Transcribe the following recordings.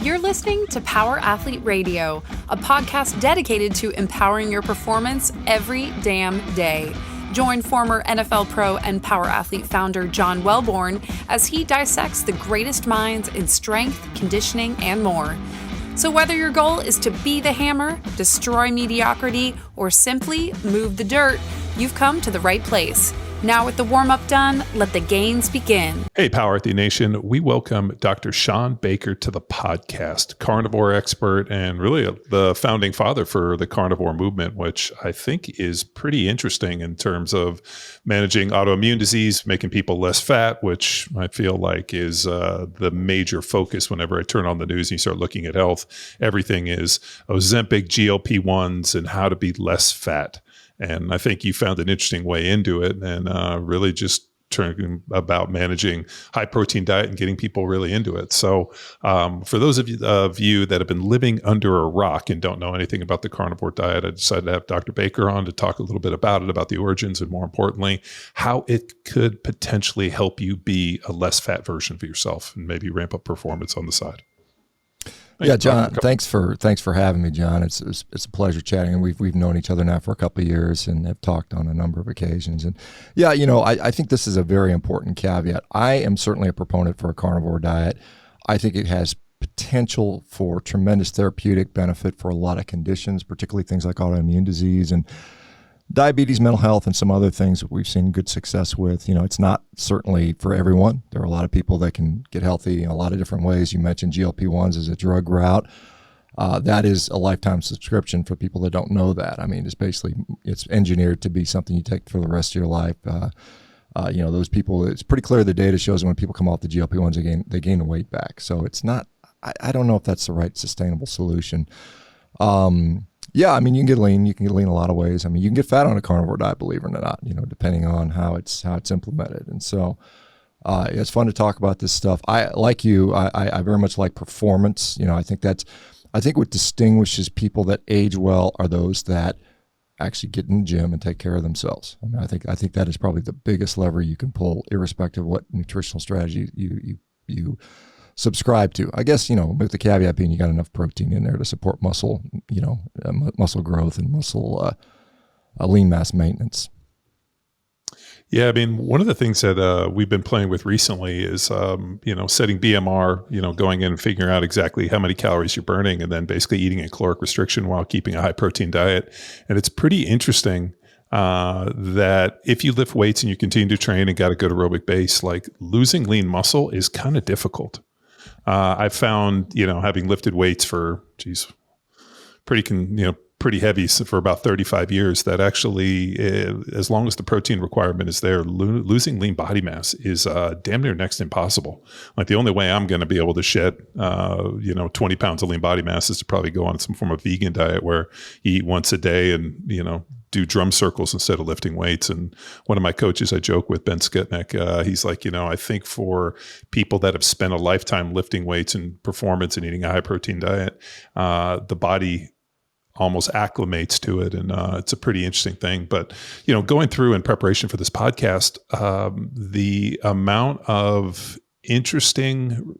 You're listening to Power Athlete Radio, a podcast dedicated to empowering your performance every damn day. Join former NFL pro and Power Athlete founder John Welborn as he dissects the greatest minds in strength, conditioning, and more. So whether your goal is to be the hammer, destroy mediocrity, or simply move the dirt, you've come to the right place. Now with the warm-up done, let the gains begin. Hey, Power Athlete Nation. We welcome Dr. Shawn Baker to the podcast, carnivore expert and really the founding father for the carnivore movement, which I think is pretty interesting in terms of managing autoimmune disease, making people less fat, which I feel like is the major focus whenever I turn on the news and you start looking at health. Everything is Ozempic, GLP-1s, and how to be less fat. And I think you found an interesting way into it and really just turning about managing high protein diet and getting people really into it. So for those of you that have been living under a rock and don't know anything about the carnivore diet, I decided to have Dr. Baker on to talk a little bit about it, about the origins, and more importantly, how it could potentially help you be a less fat version of yourself and maybe ramp up performance on the side. Yeah, John, thanks for having me, John. It's a pleasure chatting, and we've known each other now for a couple of years and have talked on a number of occasions. And yeah, I think this is a very important caveat. I am certainly a proponent for a carnivore diet. I think it has potential for tremendous therapeutic benefit for a lot of conditions, particularly things like autoimmune disease and diabetes, mental health, and some other things that we've seen good success with. It's not certainly for everyone. There are a lot of people that can get healthy in a lot of different ways. You mentioned GLP-1s as a drug route. That is a lifetime subscription for people that don't know that. I mean, it's engineered to be something you take for the rest of your life. Those people, it's pretty clear the data shows that when people come off the GLP-1s, they gain the weight back. So it's not, I don't know if that's the right sustainable solution. Yeah, I mean, you can get lean. You can get lean a lot of ways. I mean, you can get fat on a carnivore diet, believe it or not, depending on how it's implemented. And so it's fun to talk about this stuff. I very much like performance. I think what distinguishes people that age well are those that actually get in the gym and take care of themselves. I mean, I think that is probably the biggest lever you can pull, irrespective of what nutritional strategy you subscribe to. I guess, with the caveat being you got enough protein in there to support muscle, muscle growth and muscle lean mass maintenance. Yeah, I mean, one of the things that we've been playing with recently is, setting BMR, going in and figuring out exactly how many calories you're burning and then basically eating a caloric restriction while keeping a high protein diet. And it's pretty interesting that if you lift weights and you continue to train and got a good aerobic base, like losing lean muscle is kind of difficult. I've found, having lifted weights for, pretty heavy for about 35 years, that actually, as long as the protein requirement is there, losing lean body mass is damn near next to impossible. Like the only way I'm going to be able to shed, 20 pounds of lean body mass is to probably go on some form of vegan diet where you eat once a day and, do drum circles instead of lifting weights. And one of my coaches I joke with, Ben Skutnik, he's like, I think for people that have spent a lifetime lifting weights and performance and eating a high protein diet, the body almost acclimates to it. And it's a pretty interesting thing. But, going through in preparation for this podcast, the amount of interesting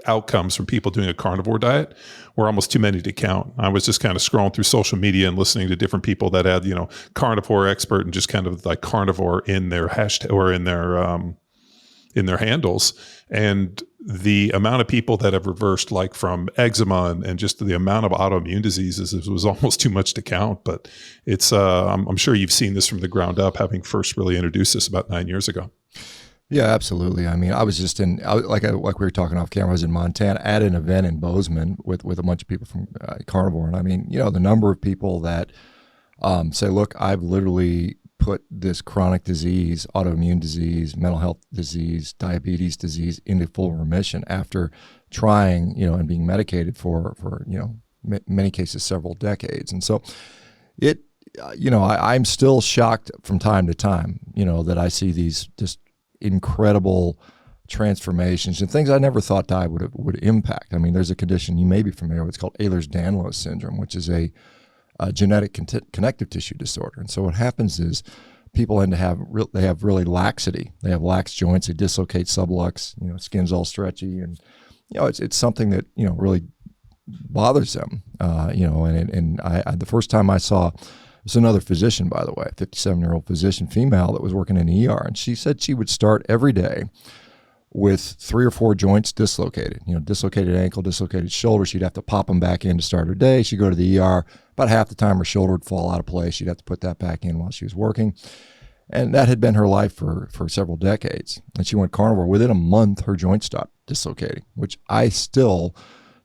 outcomes from people doing a carnivore diet were almost too many to count. I was just kind of scrolling through social media and listening to different people that had, carnivore expert and just kind of like carnivore in their hashtag or in their handles. And the amount of people that have reversed from eczema and just the amount of autoimmune diseases was almost too much to count. But it's, I'm sure you've seen this from the ground up, having first really introduced this about 9 years ago. Yeah, absolutely. I mean, I was just like we were talking off camera, I was in Montana at an event in Bozeman with a bunch of people from Carnivore. And I mean, the number of people that say, look, I've literally put this chronic disease, autoimmune disease, mental health disease, diabetes disease into full remission after trying, and being medicated for many cases, several decades. And so I'm still shocked from time to time, that I see these just incredible transformations and things I never thought diet would impact. I mean, there's a condition you may be familiar with. It's called Ehlers-Danlos syndrome, which is a genetic connective tissue disorder. And so what happens is people tend to have really laxity. They have lax joints. They dislocate sublux. Skin's all stretchy, and it's something that, really bothers them, and the first time I saw, it's another physician, by the way, 57-year-old physician, female, that was working in the ER, and she said she would start every day with 3 or 4 joints dislocated, dislocated ankle, dislocated shoulder. She'd have to pop them back in to start her day. She'd go to the ER. About half the time her shoulder would fall out of place. She'd have to put that back in while she was working. And that had been her life for several decades. And she went carnivore. Within a month, her joint stopped dislocating, which I still,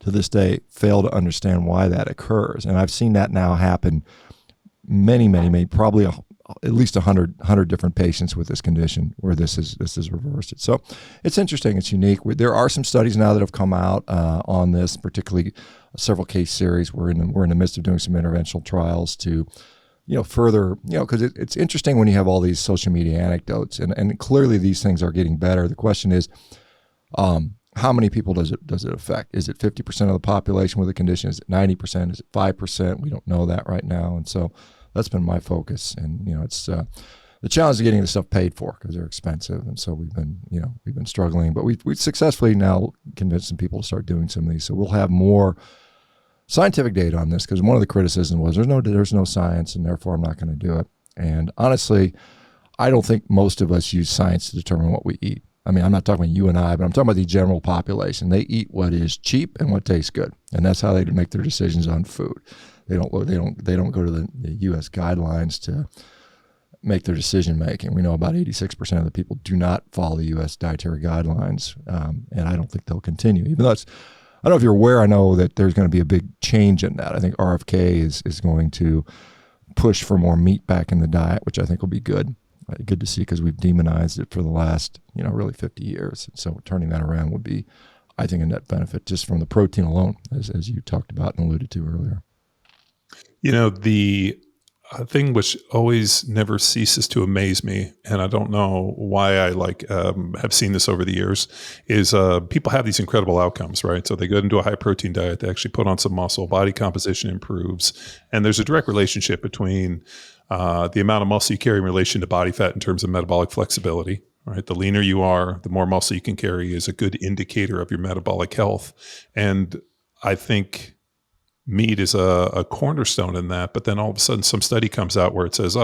to this day, fail to understand why that occurs. And I've seen that now happen many, probably at least 100 different patients with this condition where this is reversed. So it's interesting. It's unique. There are some studies now that have come out on this, particularly several case series. We're in the midst of doing some interventional trials to, further, because it's interesting when you have all these social media anecdotes, and clearly these things are getting better. The question is, how many people does it affect? Is it 50% of the population with the condition? Is it 90%? Is it 5%? We don't know that right now, and so that's been my focus. And it's the challenge of getting this stuff paid for, because they're expensive, and so we've been struggling, but we've successfully now convinced some people to start doing some of these. So we'll have more scientific data on this, because one of the criticisms was there's no science, and therefore I'm not going to do it. And honestly, I don't think most of us use science to determine what we eat. I mean, I'm not talking about you and I, but I'm talking about the general population. They eat what is cheap and what tastes good, and that's how they make their decisions on food. They don't go to the U.S. guidelines to make their decision making. We know about 86% of the people do not follow the U.S. dietary guidelines, and I don't think they'll continue. Even though I don't know if you're aware, I know that there's going to be a big change in that. I think RFK is going to push for more meat back in the diet, which I think will be good. Good to see, because we've demonized it for the last, really 50 years. So turning that around would be, I think, a net benefit just from the protein alone, as you talked about and alluded to earlier. The thing which always never ceases to amaze me, and I don't know why I have seen this over the years, is people have these incredible outcomes, right? So they go into a high protein diet, they actually put on some muscle, body composition improves, and there's a direct relationship between the amount of muscle you carry in relation to body fat in terms of metabolic flexibility, right? The leaner you are, the more muscle you can carry is a good indicator of your metabolic health. And I think meat is a cornerstone in that, but then all of a sudden some study comes out where it says,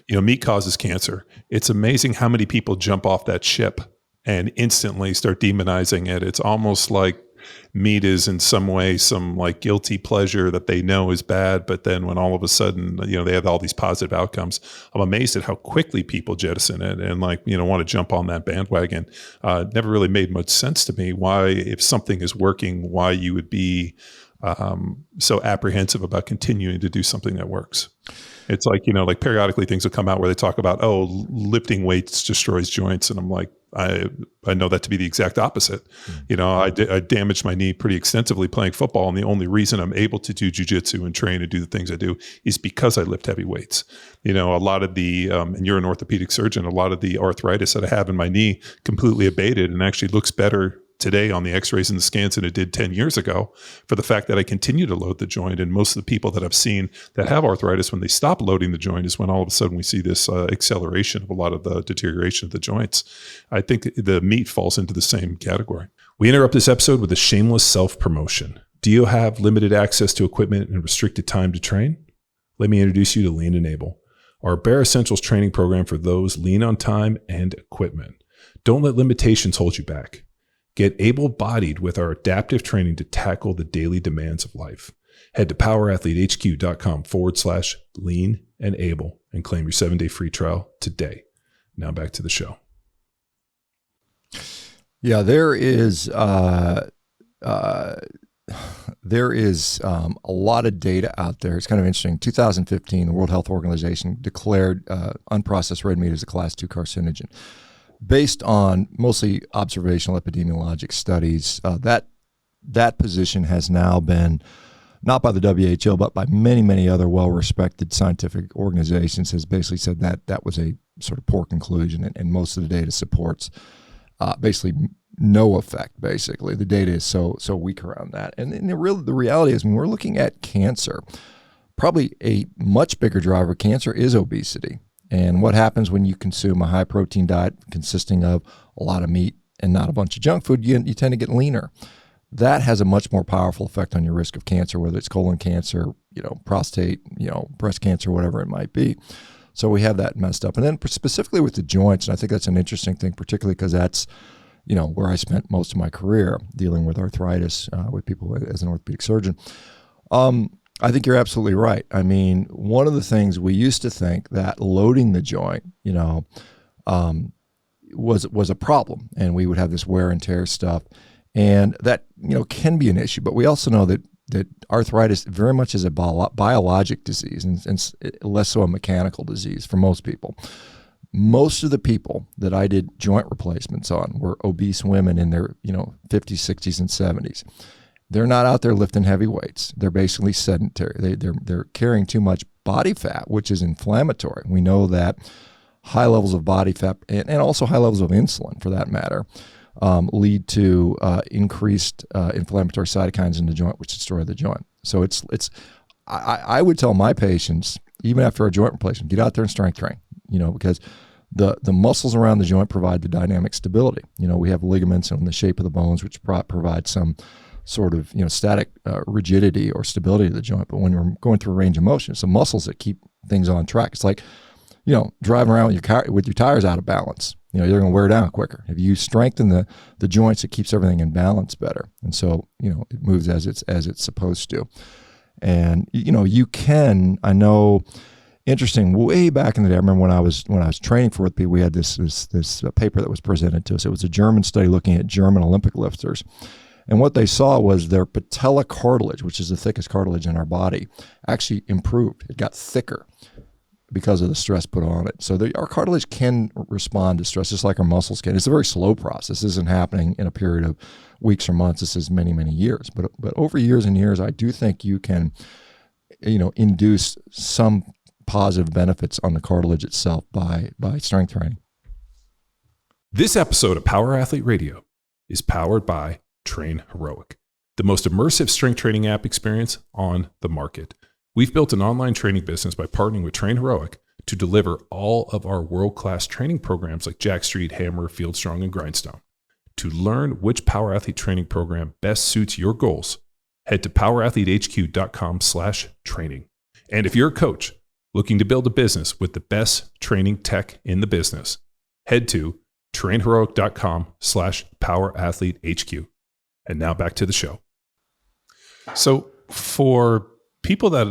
meat causes cancer. It's amazing how many people jump off that ship and instantly start demonizing it. It's almost like meat is in some way some guilty pleasure that they know is bad, but then when all of a sudden they have all these positive outcomes, I'm amazed at how quickly people jettison it and want to jump on that bandwagon. Never really made much sense to me why, if something is working, why you would be so apprehensive about continuing to do something that works. It's periodically things will come out where they talk about, lifting weights destroys joints. And I'm like, I know that to be the exact opposite. I damaged my knee pretty extensively playing football. And the only reason I'm able to do jujitsu and train and do the things I do is because I lift heavy weights. A lot of the, and you're an orthopedic surgeon, a lot of the arthritis that I have in my knee completely abated and actually looks better today on the x-rays and the scans than it did 10 years ago, for the fact that I continue to load the joint. And most of the people that I've seen that have arthritis, when they stop loading the joint, is when all of a sudden we see this acceleration of a lot of the deterioration of the joints. I think the meat falls into the same category. We interrupt this episode with a shameless self-promotion. Do you have limited access to equipment and restricted time to train? Let me introduce you to Lean Enable, our Bare Essentials training program for those lean on time and equipment. Don't let limitations hold you back. Get able-bodied with our adaptive training to tackle the daily demands of life. Head to powerathletehq.com/lean-and-able and claim your 7-day free trial today. Now back to the show. Yeah, there is a lot of data out there. It's kind of interesting. 2015, the World Health Organization declared unprocessed red meat as a class 2 carcinogen. Based on mostly observational epidemiologic studies, that position has now been, not by the WHO, but by many, many other well-respected scientific organizations, has basically said that that was a sort of poor conclusion, and most of the data supports basically no effect, basically. The data is so weak around that. And the reality is, when we're looking at cancer, probably a much bigger driver of cancer is obesity. And what happens when you consume a high-protein diet consisting of a lot of meat and not a bunch of junk food? You tend to get leaner. that has a much more powerful effect on your risk of cancer, whether it's colon cancer, prostate, breast cancer, whatever it might be. So we have that messed up. And then specifically with the joints, and I think that's an interesting thing, particularly because that's, where I spent most of my career dealing with arthritis with people as an orthopedic surgeon. I think you're absolutely right. I mean, one of the things we used to think that loading the joint, was a problem, and we would have this wear and tear stuff, and that can be an issue. But we also know that arthritis very much is a biologic disease and less so a mechanical disease for most people. Most of the people that I did joint replacements on were obese women in their 50s, 60s, and 70s. They're not out there lifting heavy weights. They're basically sedentary. They're carrying too much body fat, which is inflammatory. We know that high levels of body fat and also high levels of insulin, for that matter, lead to increased inflammatory cytokines in the joint, which destroy the joint. So I would tell my patients, even after a joint replacement, get out there and strength train, because the muscles around the joint provide the dynamic stability. We have ligaments in the shape of the bones, which provide some sort of static rigidity or stability to the joint. But when you're going through a range of motion, it's the muscles that keep things on track. It's like driving around with your tires out of balance. You're going to wear down quicker. If you strengthen the joints, it keeps everything in balance better, and so it moves as it's supposed to. And you can, I know, interesting. Way back in the day, I remember when I was training for orthopedy, we had this paper that was presented to us. It was a German study looking at German Olympic lifters, and what they saw was their patella cartilage, which is the thickest cartilage in our body, actually improved. It got thicker because of the stress put on it. So our cartilage can respond to stress just like our muscles can. It's a very slow process. This isn't happening in a period of weeks or months. This is many, many years. But over years and years, I do think you can, induce some positive benefits on the cartilage itself by strength training. This episode of Power Athlete Radio is powered by Train Heroic, the most immersive strength training app experience on the market. We've built an online training business by partnering with Train Heroic to deliver all of our world-class training programs like Jack Street, Hammer, Field Strong, and Grindstone. To learn which Power Athlete training program best suits your goals, head to powerathletehq.com/training. And if you're a coach looking to build a business with the best training tech in the business, head to trainheroic.com/powerathletehq. And now back to the show. So for people that,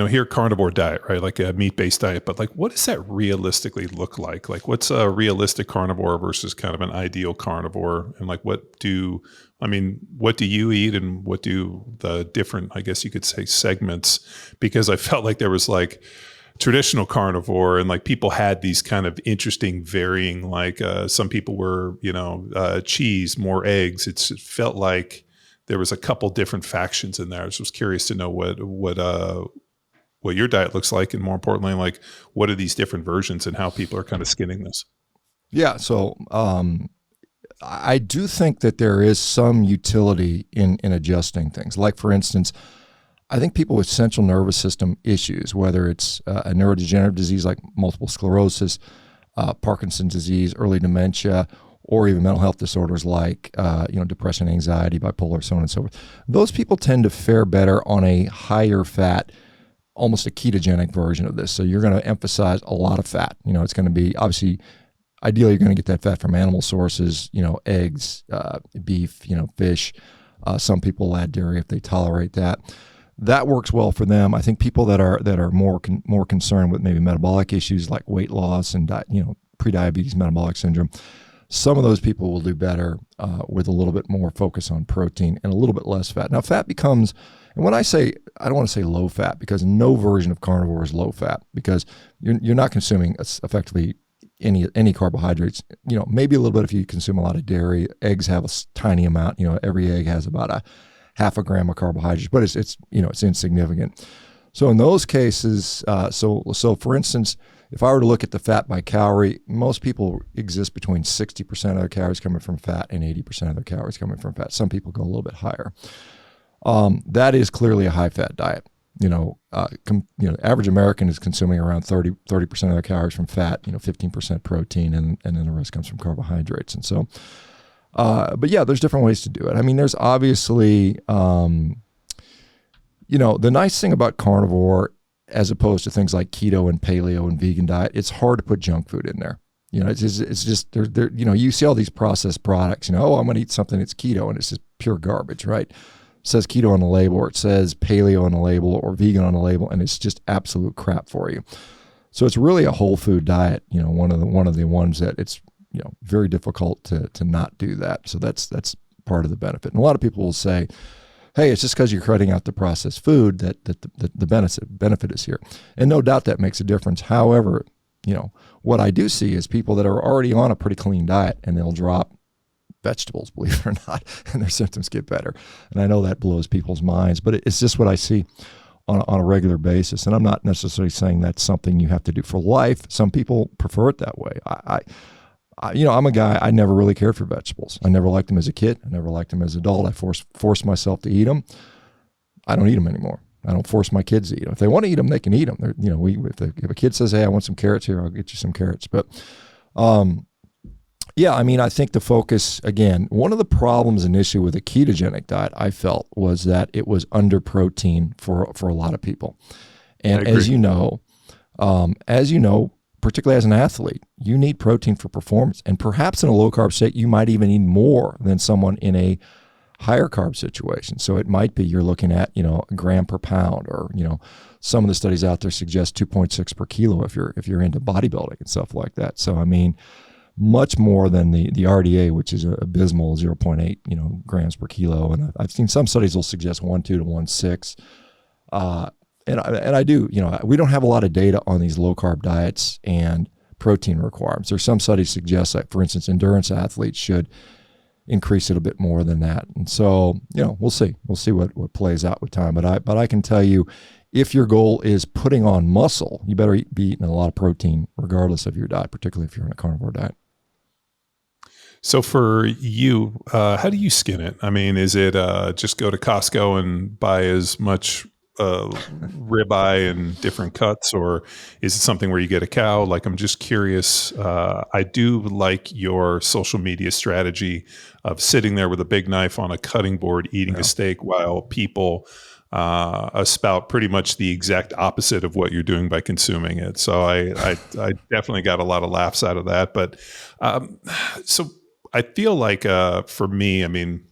hear carnivore diet, right? Like a meat-based diet, but like, what does that realistically look like? Like what's a realistic carnivore versus kind of an ideal carnivore? And like, what do you eat and what do the different, I guess you could say, segments? Because I felt like there was like traditional carnivore and like people had these kind of interesting varying, like some people were, cheese, more eggs. It felt like there was a couple different factions in there. I was just curious to know what your diet looks like, and more importantly, like what are these different versions and how people are kind of skinning this? Yeah, so I do think that there is some utility in adjusting things. Like for instance, I think people with central nervous system issues, whether it's a neurodegenerative disease like multiple sclerosis, Parkinson's disease, early dementia, or even mental health disorders like depression, anxiety, bipolar, so on and so forth. Those people tend to fare better on a higher fat, almost a ketogenic version of this. So you're going to emphasize a lot of fat. It's going to be, obviously, ideally you're going to get that fat from animal sources, eggs, beef, fish. Some people add dairy if they tolerate that. That works well for them. I think people that are more concerned with maybe metabolic issues like weight loss and prediabetes, metabolic syndrome, some of those people will do better with a little bit more focus on protein and a little bit less fat. Now, fat becomes, and when I say, I don't want to say low fat, because no version of carnivore is low fat, because you're not consuming effectively any carbohydrates. Maybe a little bit if you consume a lot of dairy. Eggs have a tiny amount. Every egg has about a half a gram of carbohydrates, but it's insignificant. So in those cases, so for instance, if I were to look at the fat by calorie, most people exist between 60% of their calories coming from fat and 80% of their calories coming from fat. Some people go a little bit higher. That is clearly a high-fat diet. Average American is consuming around 30% of their calories from fat, 15% protein, and then the rest comes from carbohydrates. And so But yeah, there's different ways to do it. I mean, there's obviously, the nice thing about carnivore, as opposed to things like keto and paleo and vegan diet, it's hard to put junk food in there. It's just there. You see all these processed products. I'm going to eat something that's keto, and it's just pure garbage, right? It says keto on the label, or it says paleo on the label, or vegan on the label, and it's just absolute crap for you. So it's really a whole food diet. One of the ones that it's very difficult to not do that. So that's part of the benefit. And a lot of people will say, hey, it's just because you're cutting out the processed food that the benefit is here. And no doubt that makes a difference. However, what I do see is people that are already on a pretty clean diet, and they'll drop vegetables, believe it or not, and their symptoms get better. And I know that blows people's minds, but it's just what I see on a regular basis. And I'm not necessarily saying that's something you have to do for life. Some people prefer it that way. I'm a guy, I never really cared for vegetables. I never liked them as a kid. I never liked them as an adult. I forced myself to eat them. I don't eat them anymore. I don't force my kids to eat them. If they want to eat them, they can eat them. If a kid says, hey, I want some carrots here, I'll get you some carrots. But I think the focus, again, one of the problems and issue with a ketogenic diet, I felt, was that it was under protein for a lot of people. And as you know, particularly as an athlete, you need protein for performance. And perhaps in a low carb state, you might even need more than someone in a higher carb situation. So it might be you're looking at, a gram per pound, or, some of the studies out there suggest 2.6 per kilo if you're into bodybuilding and stuff like that. So, I mean, much more than the RDA, which is abysmal 0.8, grams per kilo. And I've seen some studies will suggest 1.2 to 1.6. And I do, we don't have a lot of data on these low carb diets and protein requirements. There's some studies suggest that, for instance, endurance athletes should increase it a bit more than that. And so, we'll see. We'll see what plays out with time. But I can tell you, if your goal is putting on muscle, you better be eating a lot of protein regardless of your diet, particularly if you're on a carnivore diet. So for you, how do you skin it? I mean, is it just go to Costco and buy as much ribeye and different cuts, or is it something where you get a cow? Like, I'm just curious. I do like your social media strategy of sitting there with a big knife on a cutting board, eating a steak, while people espout pretty much the exact opposite of what you're doing by consuming it. So I definitely got a lot of laughs out of that. But so I feel like for me, I mean,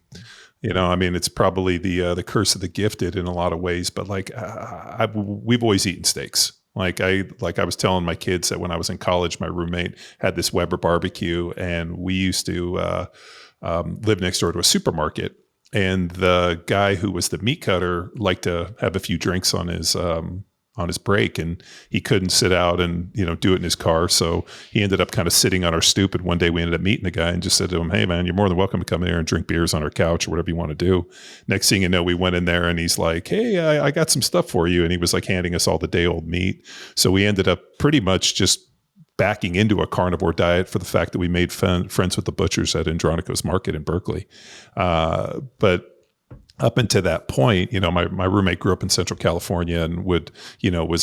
it's probably the curse of the gifted in a lot of ways, but we've always eaten steaks. Like I was telling my kids that when I was in college, my roommate had this Weber barbecue, and we used to live next door to a supermarket. And the guy who was the meat cutter liked to have a few drinks on his break, and he couldn't sit out and do it in his car, so he ended up kind of sitting on our stoop. And one day we ended up meeting the guy and just said to him, hey man, you're more than welcome to come in here and drink beers on our couch or whatever you want to do. Next thing you know, we went in there and he's like, hey, I got some stuff for you, and he was like handing us all the day old meat. So we ended up pretty much just backing into a carnivore diet for the fact that we made friends with the butchers at Andronico's Market in Berkeley. But up until that point, my roommate grew up in Central California and was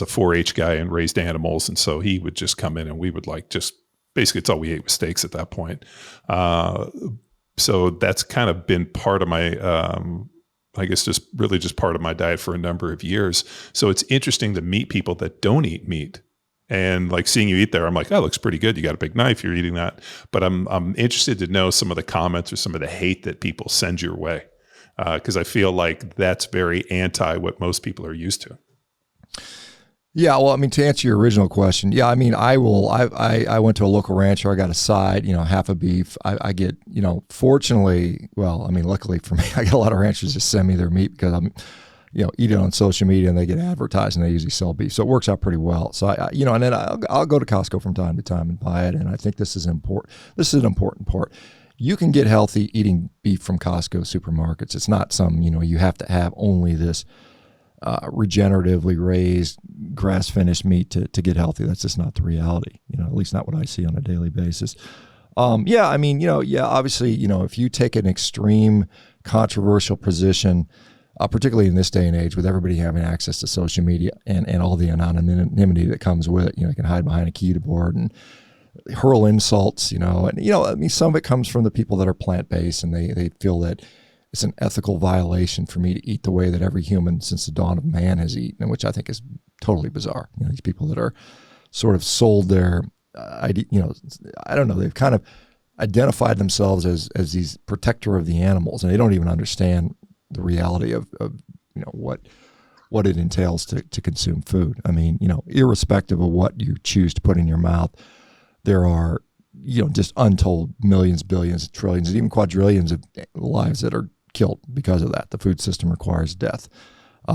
a 4-H guy and raised animals. And so he would just come in and we would basically it's all we ate was steaks at that point. So that's kind of been part of my, I guess just part of my diet for a number of years. So it's interesting to meet people that don't eat meat. And seeing you eat there, I'm like, that looks pretty good. You got a big knife. You're eating that. But I'm interested to know some of the comments or some of the hate that people send your way. Because I feel like that's very anti what most people are used to. Yeah, well, I mean, to answer your original question, I mean, I went to a local rancher. I got a side, half a beef. I get, fortunately, well, I mean, luckily for me, I got a lot of ranchers just send me their meat because I'm, eat it on social media and they get advertised and they usually sell beef. So it works out pretty well. So and then I'll go to Costco from time to time and buy it. And I think this is important. This is an important part. You can get healthy eating beef from Costco supermarkets. It's not some, you have to have only this regeneratively raised, grass-finished meat to get healthy. That's just not the reality, at least not what I see on a daily basis. Obviously, if you take an extreme controversial position, particularly in this day and age with everybody having access to social media and all the anonymity that comes with it, you can hide behind a keyboard and hurl insults, and I mean, some of it comes from the people that are plant-based, and they feel that it's an ethical violation for me to eat the way that every human since the dawn of man has eaten, which I think is totally bizarre. These people that are sort of sold their idea, I don't know, they've kind of identified themselves as these protector of the animals, and they don't even understand the reality of what it entails to consume food. I mean, irrespective of what you choose to put in your mouth, there are, just untold millions, billions, trillions, and even quadrillions of lives that are killed because of that. The food system requires death.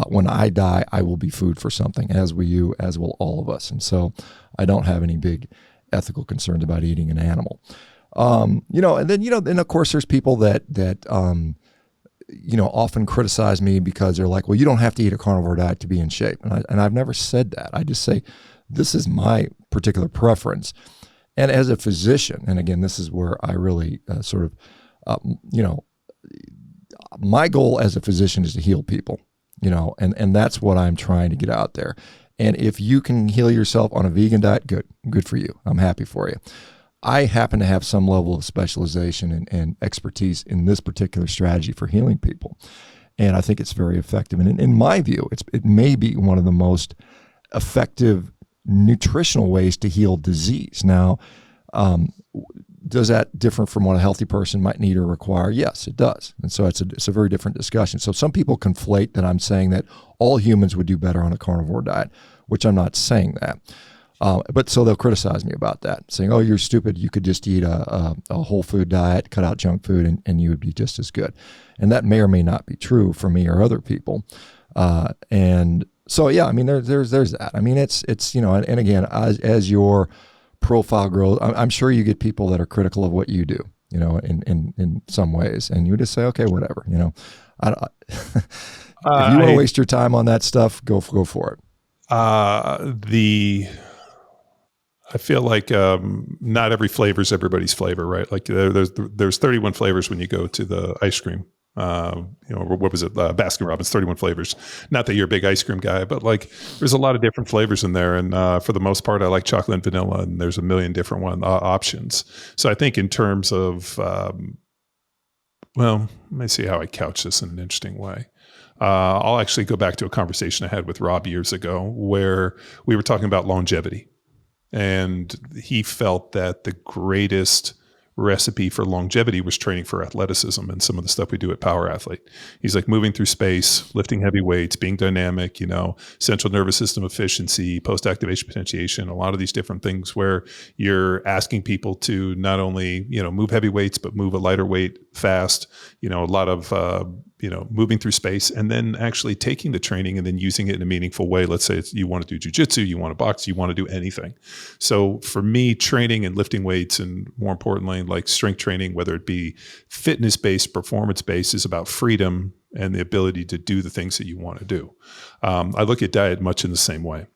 When I die, I will be food for something, as will you, as will all of us. And so I don't have any big ethical concerns about eating an animal. And then of course there's people that often criticize me because they're like, well, you don't have to eat a carnivore diet to be in shape. And I've never said that. I just say, this is my particular preference. And as a physician, and again, this is where I really my goal as a physician is to heal people, and that's what I'm trying to get out there. And if you can heal yourself on a vegan diet, good for you. I'm happy for you. I happen to have some level of specialization and expertise in this particular strategy for healing people. And I think it's very effective. And in my view, it may be one of the most effective nutritional ways to heal disease. Now, does that differ from what a healthy person might need or require? Yes, it does. And so it's a very different discussion. So some people conflate that I'm saying that all humans would do better on a carnivore diet, which I'm not saying that. But so they'll criticize me about that, saying, oh, you're stupid. You could just eat a whole food diet, cut out junk food, and you would be just as good. And that may or may not be true for me or other people. And so, yeah, I mean, there's that. I mean, it's and again, as your profile grows, I'm sure you get people that are critical of what you do, in some ways. And you just say, okay, whatever, if you want to waste your time on that stuff, go for it. I feel like not every flavor is everybody's flavor, right? Like there's 31 flavors when you go to the ice cream. What was it? Baskin Robbins, 31 flavors. Not that you're a big ice cream guy, but like there's a lot of different flavors in there. And for the most part, I like chocolate and vanilla, and there's a million different options. So I think in terms of, let me see how I couch this in an interesting way. I'll actually go back to a conversation I had with Rob years ago where we were talking about longevity. And he felt that the greatest recipe for longevity was training for athleticism and some of the stuff we do at Power Athlete. He's like moving through space, lifting heavy weights, being dynamic, central nervous system efficiency, post-activation potentiation, a lot of these different things where you're asking people to not only, move heavy weights, but move a lighter weight fast, a lot of, moving through space, and then actually taking the training and then using it in a meaningful way. Let's say you want to do jujitsu, you want to box, you want to do anything. So for me, training and lifting weights, and more importantly, like strength training, whether it be fitness-based, performance-based, is about freedom and the ability to do the things that you want to do. I look at diet much in the same way.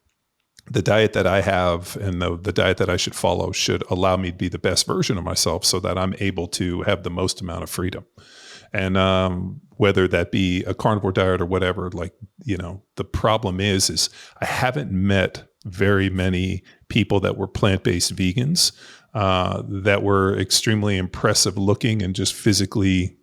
The diet that I have and the diet that I should follow should allow me to be the best version of myself so that I'm able to have the most amount of freedom. And whether that be a carnivore diet or whatever, the problem is I haven't met very many people that were plant-based vegans that were extremely impressive looking and just physically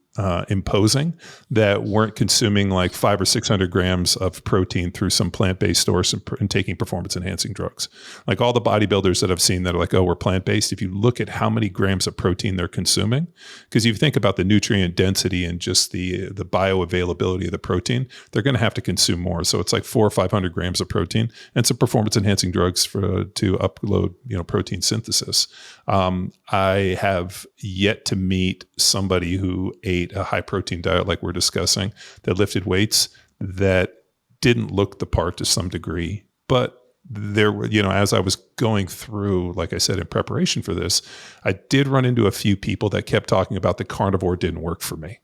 imposing, that weren't consuming like 500 or 600 grams of protein through some plant-based stores and taking performance enhancing drugs. Like all the bodybuilders that I've seen that are like, oh, we're plant-based. If you look at how many grams of protein they're consuming, because if you think about the nutrient density and just the bioavailability of the protein, they're going to have to consume more. So it's like 400 or 500 grams of protein and some performance enhancing drugs to upload, protein synthesis. I have yet to meet somebody who ate a high protein diet like we're discussing, that lifted weights, that didn't look the part to some degree. But there were, as I was going through, like I said, in preparation for this, I did run into a few people that kept talking about the carnivore didn't work for me.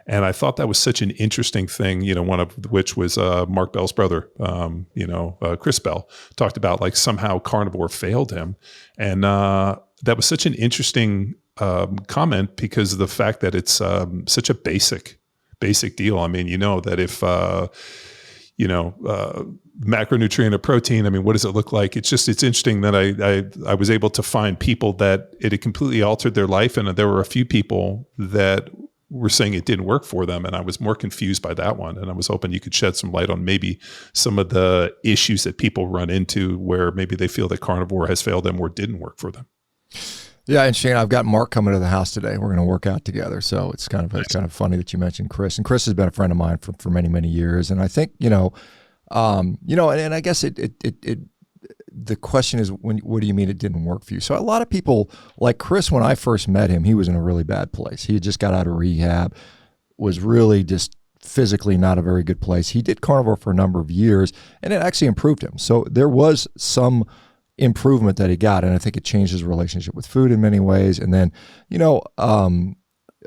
And I thought that was such an interesting thing, one of which was Mark Bell's brother, Chris Bell, talked about like somehow carnivore failed him. And that was such an interesting comment because of the fact that it's such a basic deal. I mean, that if macronutrient of protein. I mean, what does it look like? It's interesting that I was able to find people that it had completely altered their life. And there were a few people that were saying it didn't work for them. And I was more confused by that one. And I was hoping you could shed some light on maybe some of the issues that people run into where maybe they feel that carnivore has failed them or didn't work for them. Yeah, and Shane, I've got Mark coming to the house today. We're going to work out together. So it's kind of funny that you mentioned Chris. And Chris has been a friend of mine for many, many years. And I think, and I guess the question is, what do you mean it didn't work for you? So a lot of people, like Chris, when I first met him, he was in a really bad place. He had just got out of rehab, was really just physically not a very good place. He did carnivore for a number of years, and it actually improved him. So there was some improvement that he got, and I think it changed his relationship with food in many ways. And then,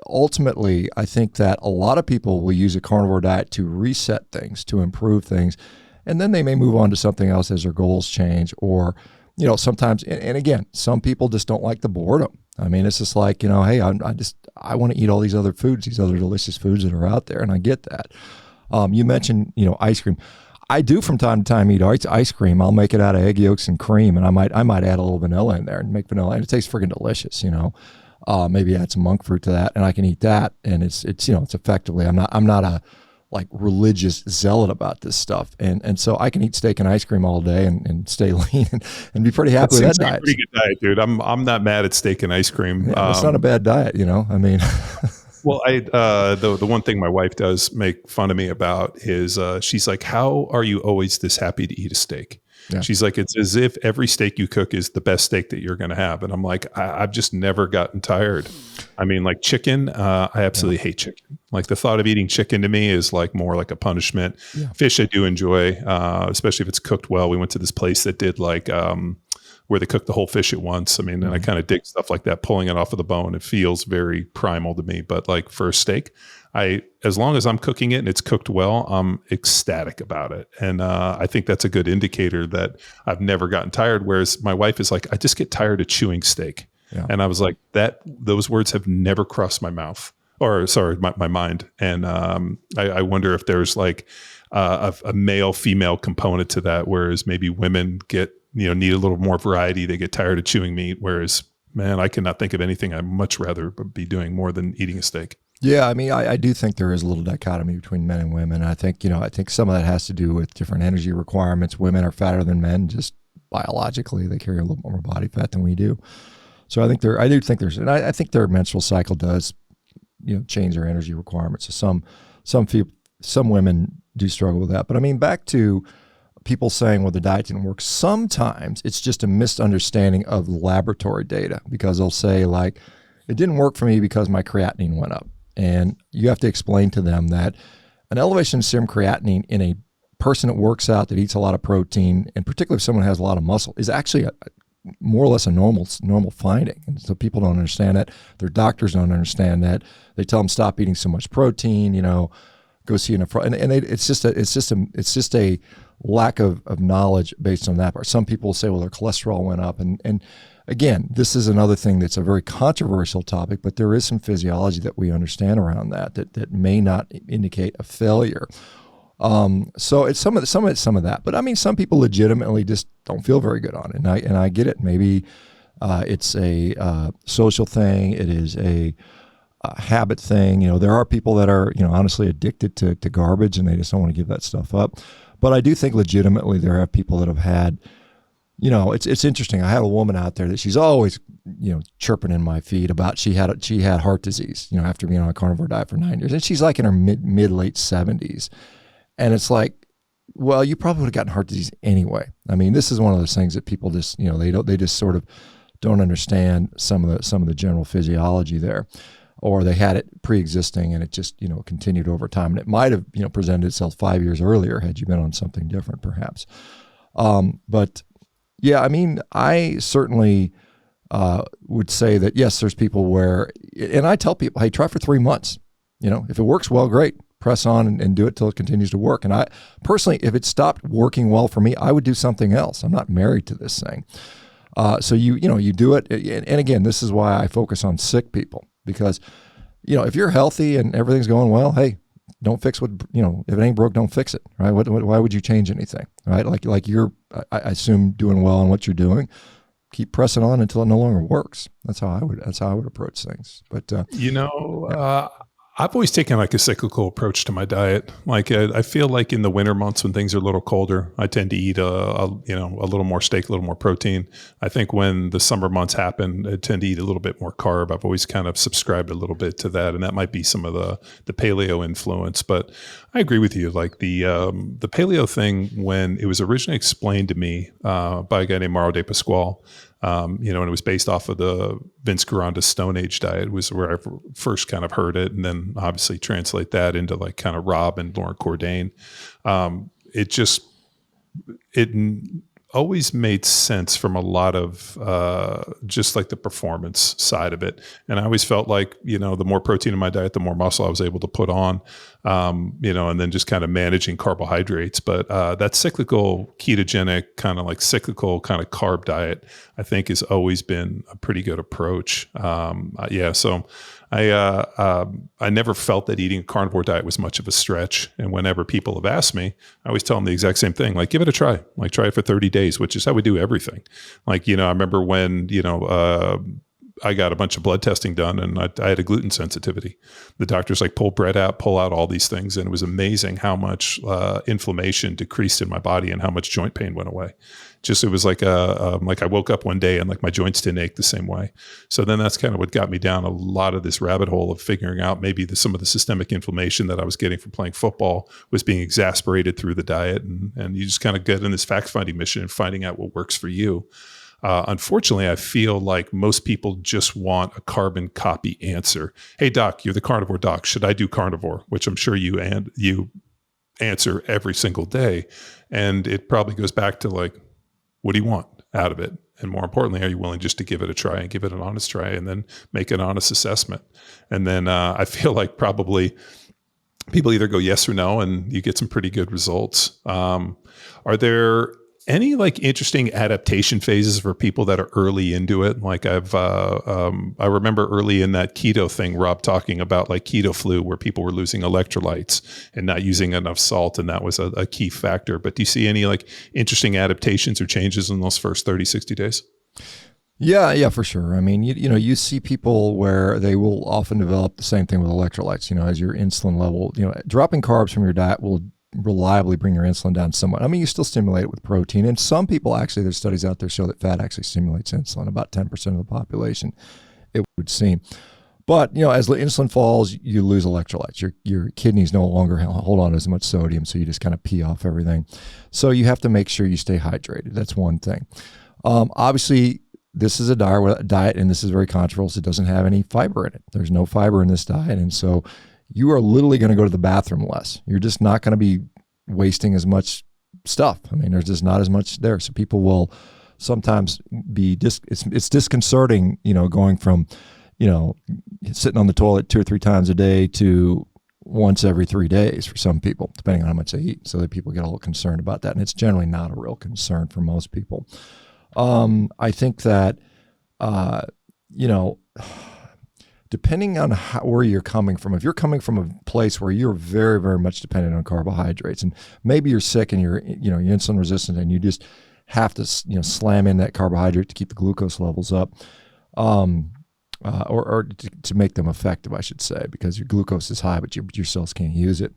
ultimately, I think that a lot of people will use a carnivore diet to reset things, to improve ththings, and then they may move on to something else as their goals change. Or, sometimes, and again, some people just don't like the boredom. I mean, it's just like, hey, I want to eat all these other foods, these other delicious foods that are out there, and I get that. You mentioned, ice cream. I do from time to time eat ice cream. I'll make it out of egg yolks and cream, and I might add a little vanilla in there and make vanilla, and it tastes freaking delicious. Maybe add some monk fruit to that, and I can eat that, and it's effectively. I'm not a religious zealot about this stuff, and so I can eat steak and ice cream all day and stay lean and be pretty happy with that diet. Pretty good diet, dude. I'm not mad at steak and ice cream. Yeah, it's not a bad diet, I mean. Well, the one thing my wife does make fun of me about is she's like, "How are you always this happy to eat a steak?" Yeah. She's like, "It's as if every steak you cook is the best steak that you're going to have." And I'm like, I've just never gotten tired. I mean, like chicken, I absolutely hate chicken. Like the thought of eating chicken to me is like more like a punishment. Yeah. Fish I do enjoy, especially if it's cooked well. We went to this place that did like where they cook the whole fish at once. I mean, and I kind of dig stuff like that, pulling it off of the bone. It feels very primal to me. But like for a steak, as long as I'm cooking it and it's cooked well, I'm ecstatic about it. And I think that's a good indicator that I've never gotten tired. Whereas my wife is like, I just get tired of chewing steak. Yeah. And I was like, those words have never crossed my mouth, or sorry, my mind. And I wonder if there's like a male female component to that, whereas maybe women need a little more variety. They get tired of chewing meat. Whereas, man, I cannot think of anything I'd much rather be doing more than eating a steak. Yeah, I mean, I do think there is a little dichotomy between men and women. I think, I think some of that has to do with different energy requirements. Women are fatter than men, just biologically. They carry a little more body fat than we do. So I think I think their menstrual cycle does, change their energy requirements. So some women do struggle with that. But I mean, back to people saying, well, the diet didn't work. Sometimes it's just a misunderstanding of laboratory data, because they'll say like, it didn't work for me because my creatinine went up. And you have to explain to them that an elevation in serum creatinine in a person that works out, that eats a lot of protein, and particularly if someone has a lot of muscle, is actually more or less a normal finding. And so people don't understand that. Their doctors don't understand that. They tell them stop eating so much protein, go see it's just a lack of knowledge based on that part. Some people will say, well, their cholesterol went up. And again, this is another thing that's a very controversial topic, but there is some physiology that we understand around that may not indicate a failure. So it's some of that. But I mean, some people legitimately just don't feel very good on it. And I get it. Maybe it's a social thing. It is a habit thing. There are people that are, honestly addicted to garbage, and they just don't want to give that stuff up. But I do think legitimately there are people that have had, it's interesting. I have a woman out there that she's always, chirping in my feed about she had heart disease, after being on a carnivore diet for 9 years, and she's like in her mid late 70s. And it's like, well, you probably would have gotten heart disease anyway. I mean, this is one of those things that people just, they just sort of don't understand some of the general physiology there, or they had it pre-existing and it just, continued over time. And it might have, presented itself 5 years earlier had you been on something different, perhaps. But yeah, I mean, I certainly would say that, yes, there's people where, and I tell people, hey, try for 3 months. If it works well, great. Press on and do it till it continues to work. And I personally, if it stopped working well for me, I would do something else. I'm not married to this thing. So you do it. And again, this is why I focus on sick people, because, if you're healthy and everything's going well, hey, don't fix what, if it ain't broke, don't fix it, right? Why would you change anything, right? Like you're, I assume, doing well on what you're doing. Keep pressing on until it no longer works. That's how I would approach things. But I've always taken like a cyclical approach to my diet. Like I feel like in the winter months when things are a little colder, I tend to eat a little more steak, a little more protein. I think when the summer months happen, I tend to eat a little bit more carb. I've always kind of subscribed a little bit to that, and that might be some of the paleo influence. But I agree with you. Like the paleo thing, when it was originally explained to me by a guy named Mauro De Pasquale. And it was based off of the Vince Gironda's Stone Age diet was where I first kind of heard it, and then obviously translate that into like kind of Rob and Lauren Cordain. It always made sense from a lot of just like the performance side of it. And I always felt like, the more protein in my diet, the more muscle I was able to put on, and then just kind of managing carbohydrates. But that cyclical ketogenic kind of like cyclical kind of carb diet, I think has always been a pretty good approach. So I never felt that eating a carnivore diet was much of a stretch. And whenever people have asked me, I always tell them the exact same thing. Like, give it a try. Like, try it for 30 days, which is how we do everything. Like, I remember when, I got a bunch of blood testing done, and I had a gluten sensitivity. The doctor's like, pull bread out, pull out all these things. And it was amazing how much inflammation decreased in my body and how much joint pain went away. It was like I woke up one day and like my joints didn't ache the same way. So then that's kind of what got me down a lot of this rabbit hole of figuring out maybe some of the systemic inflammation that I was getting from playing football was being exacerbated through the diet. And you just kind of get in this fact-finding mission and finding out what works for you. Unfortunately, I feel like most people just want a carbon copy answer. Hey, doc, you're the carnivore doc. Should I do carnivore? Which I'm sure you answer every single day. And it probably goes back to like, what do you want out of it? And more importantly, are you willing just to give it a try and give it an honest try and then make an honest assessment? And then I feel like probably people either go yes or no, and you get some pretty good results. Are there any like interesting adaptation phases for people that are early into it? Like I remember early in that keto thing, Rob talking about like keto flu, where people were losing electrolytes and not using enough salt. And that was a key factor. But do you see any like interesting adaptations or changes in those first 30, 60 days? Yeah, for sure. I mean, you see people where they will often develop the same thing with electrolytes, as your insulin level, dropping carbs from your diet will reliably bring your insulin down somewhat. I mean, you still stimulate it with protein. And some people actually, there's studies out there show that fat actually stimulates insulin, about 10% of the population, it would seem. But, as the insulin falls, you lose electrolytes. Your kidneys no longer hold on to as much sodium, so you just kind of pee off everything. So you have to make sure you stay hydrated. That's one thing. Obviously, this is a diet, and this is very controversial. It doesn't have any fiber in it. There's no fiber in this diet. And so you are literally going to go to the bathroom less. You're just not going to be wasting as much stuff. I mean, there's just not as much there. So people will sometimes be, it's disconcerting, going from, sitting on the toilet 2 or 3 times a day to once every 3 days for some people, depending on how much they eat. So that people get a little concerned about that. And it's generally not a real concern for most people. I think that, depending on where you're coming from, if you're coming from a place where you're very, very much dependent on carbohydrates, and maybe you're sick and you're insulin resistant, and you just have to, slam in that carbohydrate to keep the glucose levels up, or to make them effective, I should say, because your glucose is high, but your cells can't use it.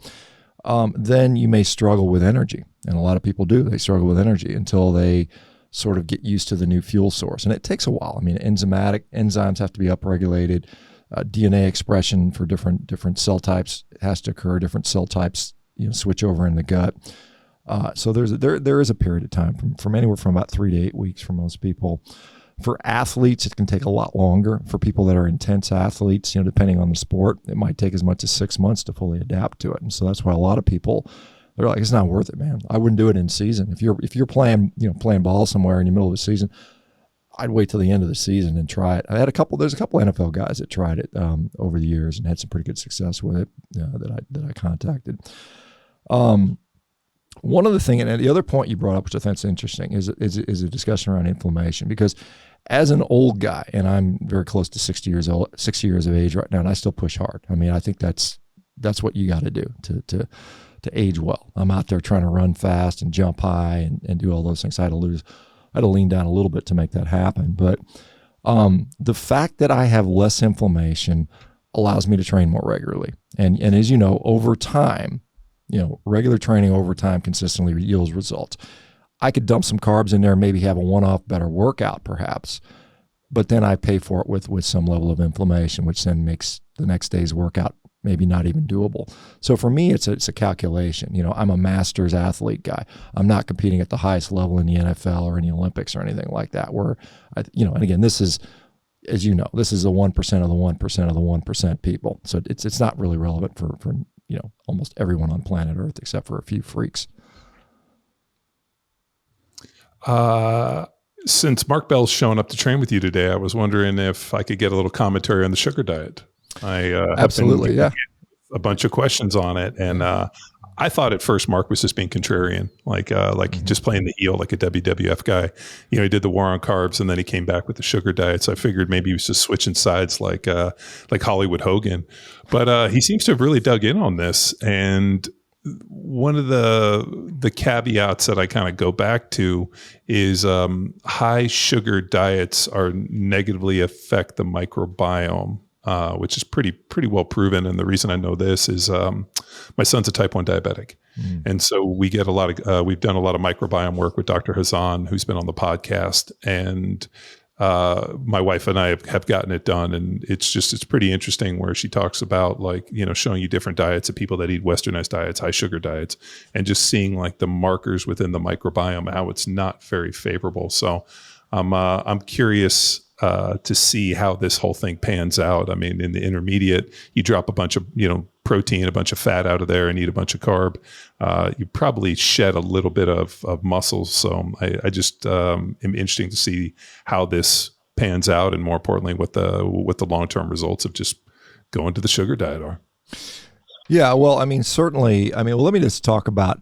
Then you may struggle with energy, and a lot of people do. They struggle with energy until they sort of get used to the new fuel source, and it takes a while. I mean, enzymes have to be upregulated. DNA expression for different cell types has to occur. Different cell types, switch over in the gut. So there is a period of time from anywhere from about 3 to 8 weeks for most people. For athletes, it can take a lot longer. For people that are intense athletes, depending on the sport, it might take as much as 6 months to fully adapt to it. And so that's why a lot of people, they're like, it's not worth it, man. I wouldn't do it in season. If you're playing ball somewhere in the middle of the season, I'd wait till the end of the season and try it. There's a couple NFL guys that tried it over the years and had some pretty good success with it that I contacted. One other thing, and the other point you brought up, which I think is interesting, is a discussion around inflammation. Because as an old guy, and I'm very close to 60 years of age right now, and I still push hard. I mean, I think that's that's what you got to do to age well. I'm out there trying to run fast and jump high and do all those things. I had to lean down a little bit to make that happen. But the fact that I have less inflammation allows me to train more regularly. And as you know, over time, regular training over time consistently yields results. I could dump some carbs in there, maybe have a one-off better workout perhaps, but then I pay for it with some level of inflammation, which then makes the next day's workout maybe not even doable. So for me, it's a calculation. I'm a masters athlete guy. I'm not competing at the highest level in the NFL or in the Olympics or anything like that, where, and again, this is, as you know, this is the 1% of the 1% of the 1% people. So it's not really relevant for almost everyone on planet Earth except for a few freaks. Since Mark Bell's showing up to train with you today, I was wondering if I could get a little commentary on the sugar diet. Absolutely, yeah. A bunch of questions on it, and I thought at first Mark was just being contrarian, like just playing the heel, like a WWF guy. He did the war on carbs, and then he came back with the sugar diet. So I figured maybe he was just switching sides, like Hollywood Hogan. But he seems to have really dug in on this, and one of the caveats that I kind of go back to is high sugar diets are negatively affect the microbiome, which is pretty well proven. And the reason I know this is my son's a type 1 diabetic. And so we get we've done a lot of microbiome work with Dr. Hazan, who's been on the podcast, and my wife and I have gotten it done, and it's pretty interesting where she talks about showing you different diets of people that eat westernized diets, high sugar diets, and just seeing like the markers within the microbiome, how it's not very favorable. So I'm curious to see how this whole thing pans out. I mean, in the intermediate, you drop a bunch of protein, a bunch of fat out of there, and eat a bunch of carb. You probably shed a little bit of muscle. So I just am interesting to see how this pans out, and more importantly, what the long-term results of just going to the sugar diet are. Yeah, well, I mean, certainly. Well, let me just talk about,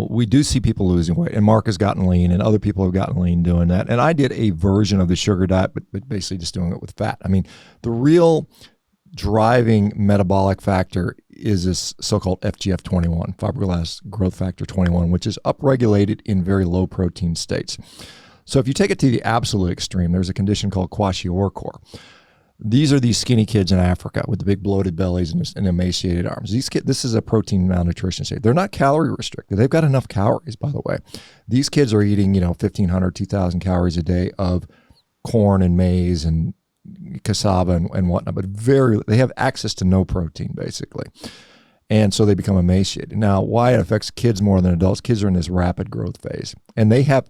we do see people losing weight, and Mark has gotten lean, and other people have gotten lean doing that. And I did a version of the sugar diet, but basically just doing it with fat. I mean, the real driving metabolic factor is this so-called FGF21, fibroblast growth factor 21, which is upregulated in very low protein states. So if you take it to the absolute extreme, there's a condition called kwashiorkor. These are these skinny kids in Africa with the big bloated bellies and emaciated arms. This is a protein malnutrition state. They're not calorie restricted. They've got enough calories, by the way. These kids are eating, 1,500, 2,000 calories a day of corn and maize and cassava and whatnot, but they have access to no protein, basically. And so they become emaciated. Now, why it affects kids more than adults, kids are in this rapid growth phase. And they have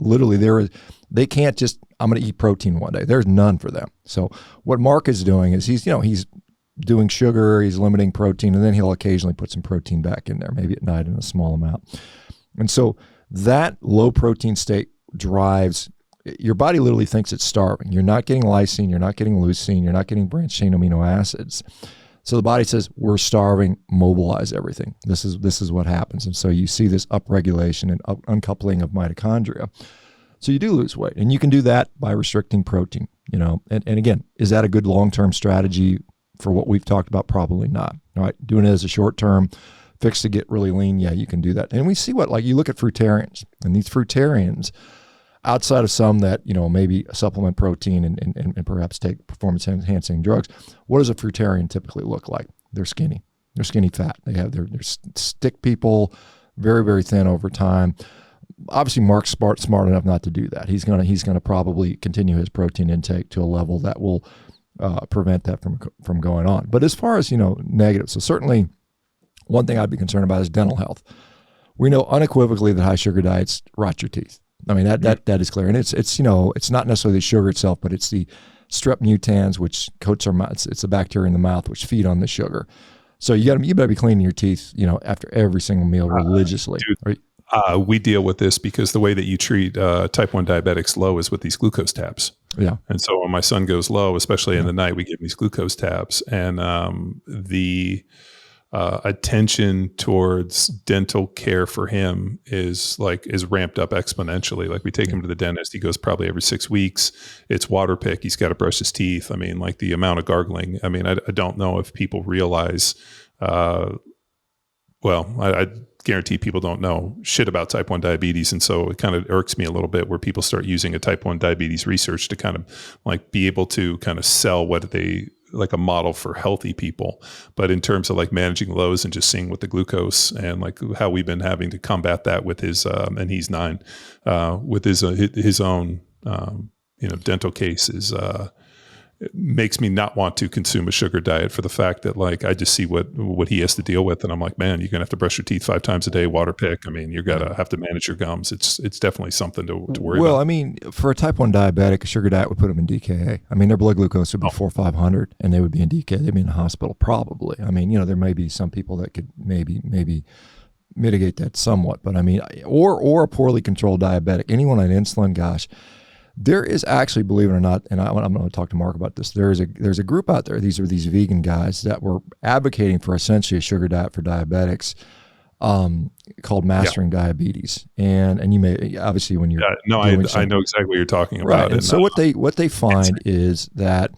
they can't just, I'm going to eat protein one day. There's none for them. So what Mark is doing is he's doing sugar, he's limiting protein, and then he'll occasionally put some protein back in there, maybe at night in a small amount. And so that low protein state drives, your body literally thinks it's starving. You're not getting lysine, you're not getting leucine, you're not getting branched chain amino acids. So the body says, we're starving, mobilize everything. This is what happens. And so you see this upregulation and uncoupling of mitochondria. So you do lose weight, and you can do that by restricting protein, and again, is that a good long-term strategy for what we've talked about? Probably not. All right. Doing it as a short-term fix to get really lean. Yeah, you can do that. And we see you look at fruitarians, and these fruitarians, outside of some that, maybe supplement protein and perhaps take performance enhancing drugs, what does a fruitarian typically look like? They're skinny. They're skinny fat. They're stick people, very, very thin over time. Obviously, Mark's smart enough not to do that. He's gonna probably continue his protein intake to a level that will prevent that from going on. But as far as negatives, so certainly one thing I'd be concerned about is dental health. We know unequivocally that high sugar diets rot your teeth. I mean that is clear, and it's not necessarily the sugar itself, but it's the strep mutans which coats our mouth. It's the bacteria in the mouth which feed on the sugar. So you better be cleaning your teeth, after every single meal religiously. We deal with this because the way that you treat type 1 diabetics low is with these glucose tabs. Yeah. And so when my son goes low, especially in the night, we give him these glucose tabs, and the attention towards dental care for him is ramped up exponentially. Like we take him to the dentist, he goes probably every 6 weeks. It's water pick. He's got to brush his teeth. I mean, like the amount of gargling. I mean, I don't know if people realize well, I guarantee people don't know shit about type 1 diabetes. And so it kind of irks me a little bit where people start using a type 1 diabetes research to kind of like be able to kind of sell what they like a model for healthy people. But in terms of like managing lows and just seeing what the glucose and like how we've been having to combat that with his, and he's 9, with his own, dental case is, it makes me not want to consume a sugar diet for the fact that like I just see what he has to deal with, and I'm like, man, you're gonna have to brush your teeth 5 times a day, water pick. I mean, you're gonna have to manage your gums. It's definitely something to worry about. Well, I mean, for a type 1 diabetic, a sugar diet would put them in DKA. I mean, their blood glucose would be 400 or 500, and they would be in DKA. They'd be in the hospital probably. I mean, there may be some people that could maybe mitigate that somewhat, but I mean, or a poorly controlled diabetic, anyone on insulin, gosh. There is actually, believe it or not, and I'm going to talk to Mark about this. There's a group out there. These are these vegan guys that were advocating for essentially a sugar diet for diabetics, called Mastering Diabetes. And you may obviously when you're I know exactly what you're talking about. Right. And so what they find is that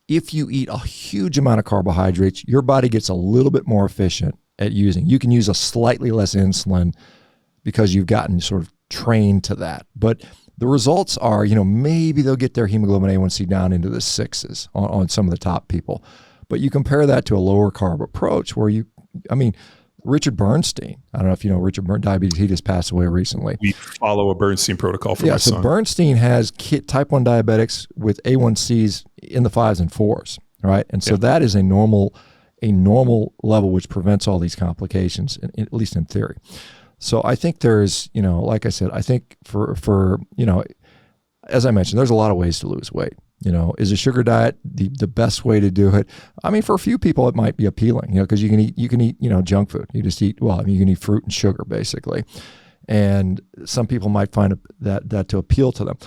if you eat a huge amount of carbohydrates, your body gets a little bit more efficient at using. You can use a slightly less insulin because you've gotten sort of trained to that, but the results are, maybe they'll get their hemoglobin A1C down into the 6s on some of the top people. But you compare that to a lower carb approach where Richard Bernstein, I don't know if you know Richard Bernstein, diabetes, he just passed away recently. We follow a Bernstein protocol for my son. So Bernstein has type 1 diabetics with A1Cs in the 5s and 4s, right? And so that is a normal level which prevents all these complications, at least in theory. So I think there's, like I said, I think for as I mentioned, there's a lot of ways to lose weight. Is a sugar diet the best way to do it? I mean, for a few people, it might be appealing, because you can eat, junk food. You just eat, you can eat fruit and sugar basically. And some people might find that to appeal to them.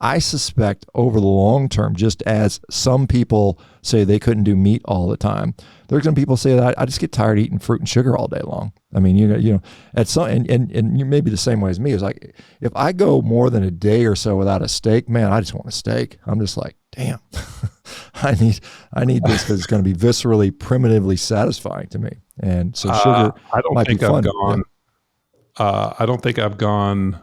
I suspect over the long term, just as some people say they couldn't do meat all the time, there's some people say that I just get tired of eating fruit and sugar all day long. I mean, at some, and you may be the same way as me. It's like, if I go more than a day or so without a steak, man, I just want a steak. I'm just like, damn, I need this because it's going to be viscerally, primitively satisfying to me. And so sugar might be fun. I don't think I've gone,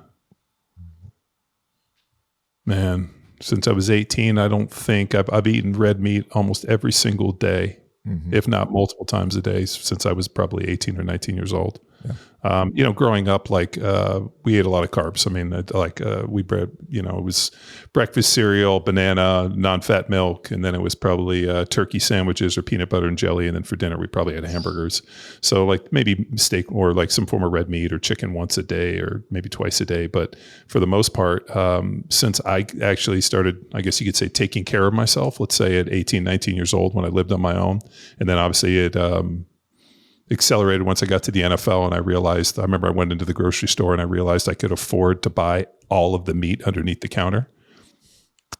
man, since I was 18, I don't think I've eaten red meat almost every single day, if not multiple times a day since I was probably 18 or 19 years old. Yeah. Growing up, we ate a lot of carbs. I mean, we bred, it was breakfast cereal, banana, non-fat milk, and then it was probably turkey sandwiches or peanut butter and jelly. And then for dinner, we probably had hamburgers. So maybe steak or some form of red meat or chicken once a day or maybe twice a day. But for the most part, since I actually started, I guess you could say, taking care of myself, let's say at 18, 19 years old when I lived on my own. And then obviously it accelerated once I got to the NFL, and I remember I went into the grocery store and I realized I could afford to buy all of the meat underneath the counter.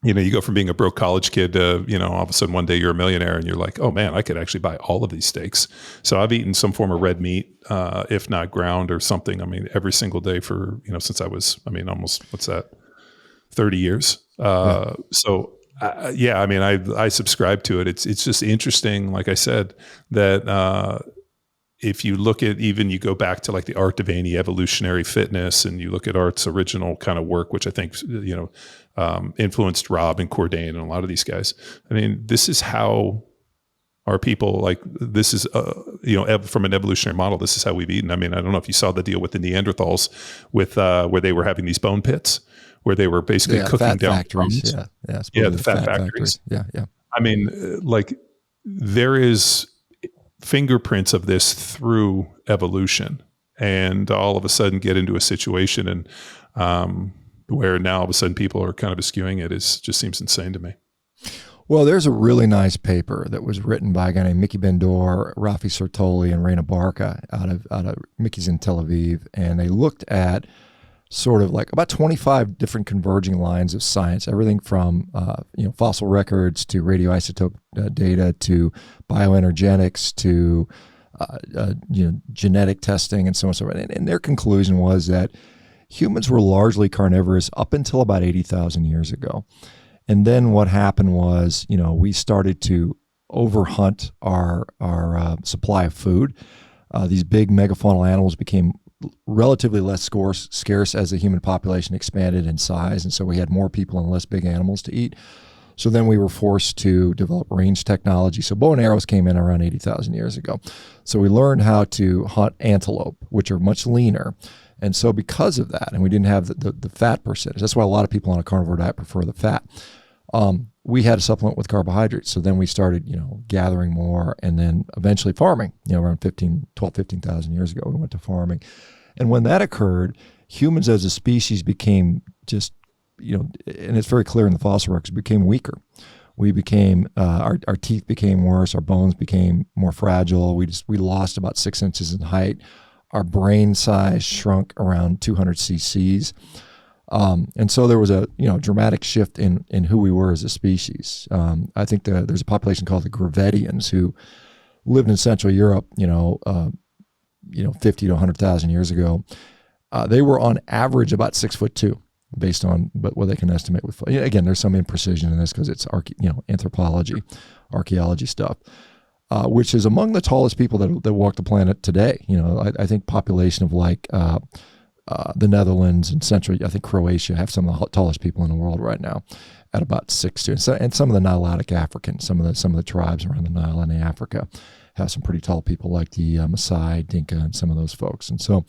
You go from being a broke college kid to, all of a sudden one day you're a millionaire and you're like, oh man, I could actually buy all of these steaks. So I've eaten some form of red meat, if not ground or something. I mean, every single day for, since I was, almost, 30 years. I subscribe to it. It's just interesting. Like I said, that, if you look at you go back to the Art of Evolutionary Fitness, and you look at Art's original kind of work, which I think, influenced Rob and Cordain and a lot of these guys. I mean, this is how our people, this is, from an evolutionary model, this is how we've eaten. I mean, I don't know if you saw the deal with the Neanderthals with, where they were having these bone pits where they were basically cooking down factories. bones. The fat factories. Yeah. I mean, there is fingerprints of this through evolution, and all of a sudden get into a situation and where now all of a sudden people are kind of eschewing it just seems insane to me. Well, there's a really nice paper that was written by a guy named Mickey Bendor, Rafi Sertoli, and Raina Barca out of Mickey's in Tel Aviv, and they looked at sort of about 25 different converging lines of science, everything from fossil records to radioisotope data to bioenergetics to genetic testing and so on and so forth. And their conclusion was that humans were largely carnivorous up until about 80,000 years ago. And then what happened was, we started to overhunt our supply of food. These big megafaunal animals became relatively less scarce as the human population expanded in size, and so we had more people and less big animals to eat. So then we were forced to develop range technology. So bow and arrows came in around 80,000 years ago. So we learned how to hunt antelope, which are much leaner. And so because of that, and we didn't have the fat percentage, that's why a lot of people on a carnivore diet prefer the fat. We had to supplement with carbohydrates. So then we started, gathering more and then eventually farming, around 15,000 years ago, we went to farming. And when that occurred, humans as a species became just, and it's very clear in the fossil records, became weaker. We became, our teeth became worse, our bones became more fragile. We lost about 6 inches in height. Our brain size shrunk around 200 cc's. And so there was a dramatic shift in who we were as a species. I think there's a population called the Gravettians who lived in Central Europe, 50 to 100,000 years ago. They were on average about 6'2", based on what they can estimate with. Again, there's some imprecision in this because it's anthropology, archaeology stuff. Which is among the tallest people that walk the planet today. I think population of the Netherlands and I think Croatia have some of the tallest people in the world right now at about 6'2". And some of the Nilotic Africans, some of the tribes around the Nile and Africa have some pretty tall people like the Maasai, Dinka, and some of those folks. And so,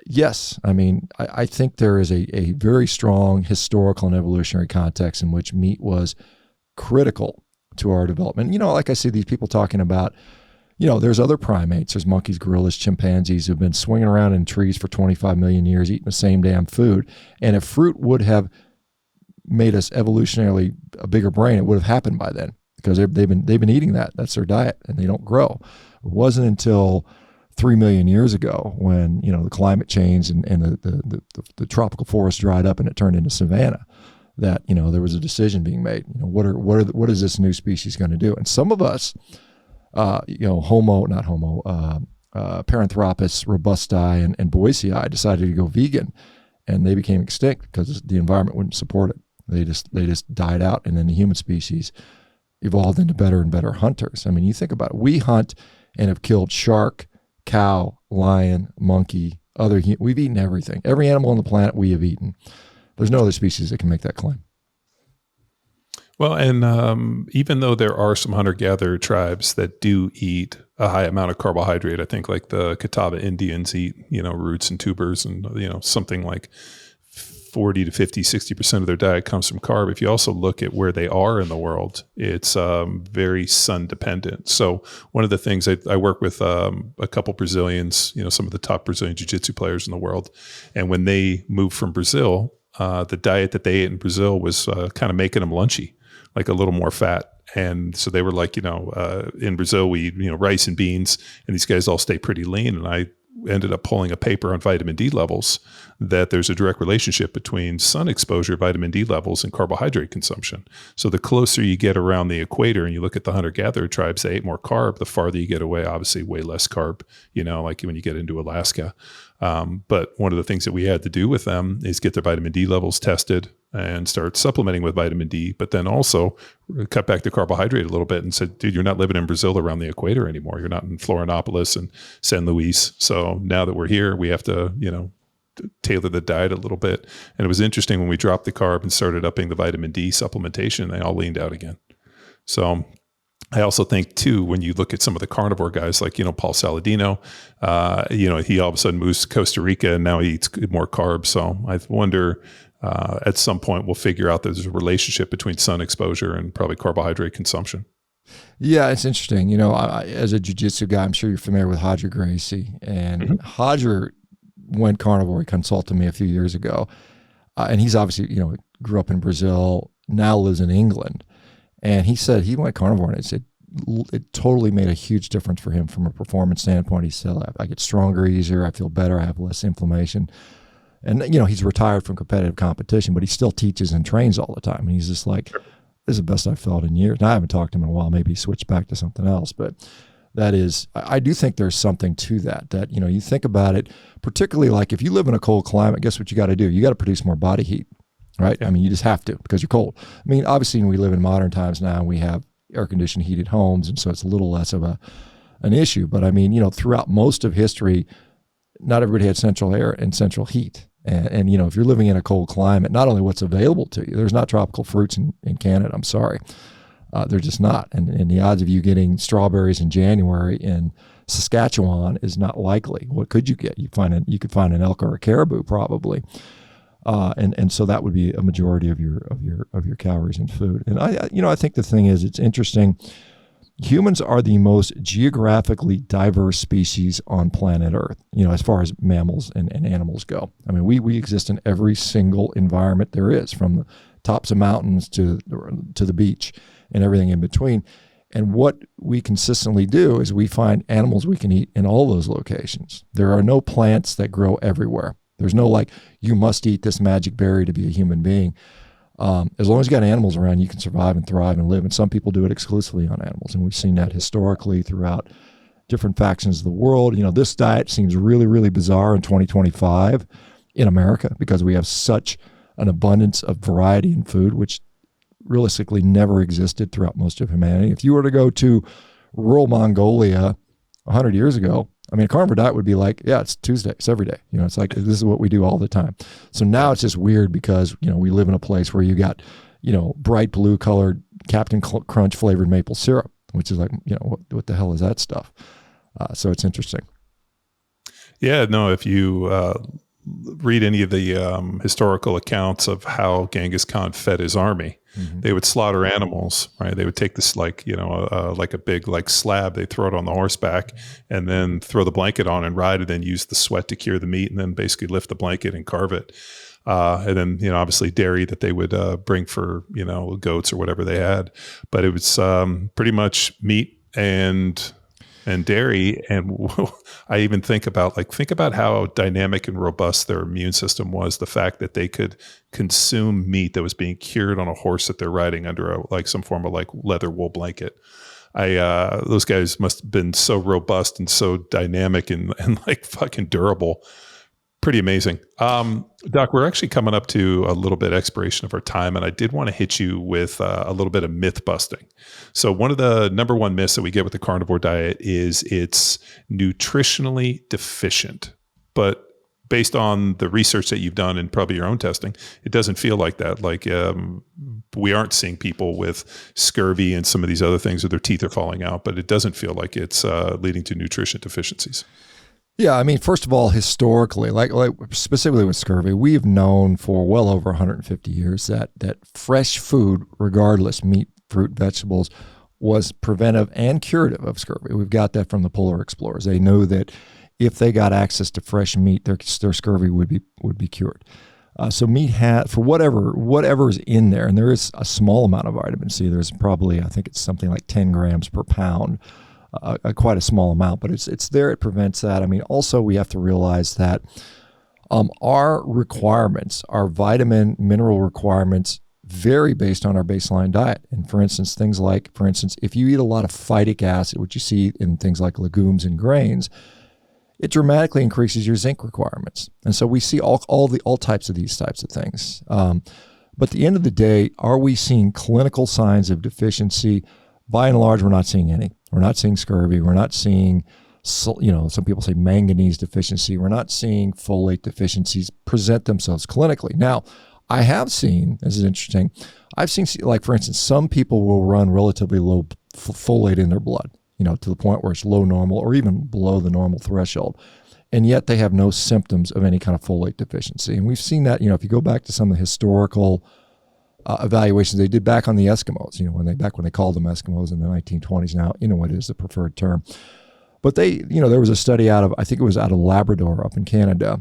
yes, I think there is a very strong historical and evolutionary context in which meat was critical to our development. Like I see these people talking about, there's other primates, there's monkeys, gorillas, chimpanzees who've been swinging around in trees for 25 million years eating the same damn food. And if fruit would have made us evolutionarily a bigger brain, it would have happened by then because they've been eating that. That's their diet, and they don't grow. It wasn't until 3 million years ago when the climate changed and the tropical forest dried up and it turned into savanna that there was a decision being made. What is this new species going to do? And some of us, Paranthropus robusti and boisei decided to go vegan, and they became extinct because the environment wouldn't support it. They just died out, and then the human species evolved into better and better hunters. You think about it. We hunt and have killed shark, cow, lion, monkey, we've eaten everything. Every animal on the planet we have eaten. There's no other species that can make that claim. Well, and even though there are some hunter-gatherer tribes that do eat a high amount of carbohydrate, I think like the Catawba Indians eat, roots and tubers and, something like 40 to 50, 60% of their diet comes from carb. If you also look at where they are in the world, it's very sun dependent. So one of the things I work with a couple Brazilians, some of the top Brazilian jiu-jitsu players in the world. And when they moved from Brazil, the diet that they ate in Brazil was kind of making them lunchy, like a little more fat. And so they were like, in Brazil, we eat, rice and beans, and these guys all stay pretty lean. And I ended up pulling a paper on vitamin D levels that there's a direct relationship between sun exposure, vitamin D levels, and carbohydrate consumption. So the closer you get around the equator and you look at the hunter-gatherer tribes, they ate more carb. The farther you get away, obviously way less carb, like when you get into Alaska. But one of the things that we had to do with them is get their vitamin D levels tested and start supplementing with vitamin D, but then also cut back the carbohydrate a little bit and said, dude, you're not living in Brazil around the equator anymore. You're not in Florianopolis and San Luis. So now that we're here, we have to, tailor the diet a little bit. And it was interesting when we dropped the carb and started upping the vitamin D supplementation, they all leaned out again. So I also think too, when you look at some of the carnivore guys like, Paul Saladino, he all of a sudden moves to Costa Rica and now he eats more carbs. So I wonder, at some point we'll figure out there's a relationship between sun exposure and probably carbohydrate consumption. Yeah, it's interesting. As a jiu-jitsu guy, I'm sure you're familiar with Hodger Gracie, and Hodger went carnivore. He consulted me a few years ago, and he's obviously, grew up in Brazil, now lives in England. And he said he went carnivore, and it totally made a huge difference for him from a performance standpoint. He said, I get stronger easier, I feel better, I have less inflammation. And, he's retired from competitive competition, but he still teaches and trains all the time. And he's just like, this is the best I've felt in years. Now, I haven't talked to him in a while. Maybe he switched back to something else. But that is, I do think there's something to that, you think about it, particularly like if you live in a cold climate, guess what you got to do? You got to produce more body heat, right? You just have to because you're cold. Obviously, we live in modern times now and we have air-conditioned heated homes. And so it's a little less of an issue. But I mean, throughout most of history, not everybody had central air and central heat. And if you're living in a cold climate, not only what's available to you, there's not tropical fruits in Canada. I'm sorry. They're just not. And the odds of you getting strawberries in January in Saskatchewan is not likely. What could you get? You could find an elk or a caribou probably. And so that would be a majority of your calories in food. And I think the thing is, it's interesting. Humans are the most geographically diverse species on planet Earth, as far as mammals and animals go. I mean, we exist in every single environment there is, from the tops of mountains to the beach and everything in between. And what we consistently do is we find animals we can eat in all those locations. There are no plants that grow everywhere. There's no you must eat this magic berry to be a human being. As long as you got animals around, you can survive and thrive and live. And some people do it exclusively on animals. And we've seen that historically throughout different factions of the world. This diet seems really, really bizarre in 2025 in America because we have such an abundance of variety in food, which realistically never existed throughout most of humanity. If you were to go to rural Mongolia 100 years ago, I mean, a carnivore diet would be like, yeah, it's Tuesday. It's every day. It's like, this is what we do all the time. So now it's just weird because, we live in a place where you got, bright blue colored Captain Crunch flavored maple syrup, which is like, what the hell is that stuff? So it's interesting. Yeah, no, if you read any of the historical accounts of how Genghis Khan fed his army, they would slaughter animals, right? They would take this like a big slab, they throw it on the horseback and then throw the blanket on and ride it, and use the sweat to cure the meat, and then basically lift the blanket and carve it. And then, obviously dairy that they would bring for, goats or whatever they had. But it was pretty much meat and dairy. And I even think about how dynamic and robust their immune system was. The fact that they could consume meat that was being cured on a horse that they're riding under some form of leather wool blanket. Those guys must have been so robust and so dynamic and fucking durable. Pretty amazing. Doc, we're actually coming up to a little bit expiration of our time, and I did want to hit you with a little bit of myth busting. So one of the number one myths that we get with the carnivore diet is it's nutritionally deficient. But based on the research that you've done and probably your own testing, it doesn't feel like that. We aren't seeing people with scurvy and some of these other things where their teeth are falling out, but it doesn't feel like it's leading to nutrition deficiencies. Yeah, I mean, first of all, historically, like specifically with scurvy, we've known for well over 150 years that fresh food, regardless, meat, fruit, vegetables, was preventive and curative of scurvy. We've got that from the polar explorers. They know that if they got access to fresh meat, their scurvy would be cured. So meat for whatever is in there, and there is a small amount of vitamin C. There's probably, I think it's something like 10 grams per pound. Quite a small amount, but it's there. It prevents that. I mean, also we have to realize that our requirements, our vitamin, mineral requirements vary based on our baseline diet. And for instance, if you eat a lot of phytic acid, which you see in things like legumes and grains, it dramatically increases your zinc requirements. And so we see all types of these types of things. But at the end of the day, are we seeing clinical signs of deficiency? By and large, we're not seeing any. We're not seeing scurvy. We're not seeing, some people say manganese deficiency. We're not seeing folate deficiencies present themselves clinically. Now, I have seen, this is interesting, I've seen, for instance, some people will run relatively low folate in their blood, to the point where it's low normal or even below the normal threshold. And yet they have no symptoms of any kind of folate deficiency. And we've seen that, if you go back to some of the historical evaluations they did back on the Eskimos, when they called them Eskimos in the 1920s. Now, what is the preferred term? But there was a study I think it was out of Labrador up in Canada.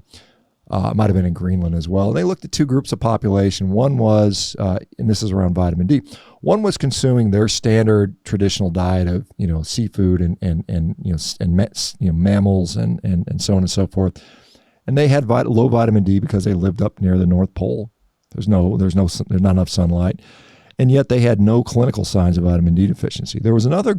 It might have been in Greenland as well. And they looked at two groups of population. One was, and this is around vitamin D. One was consuming their standard traditional diet of, seafood and mammals and so on and so forth. And they had low vitamin D because they lived up near the North Pole. There's not enough sunlight. And yet they had no clinical signs of vitamin D deficiency. There was another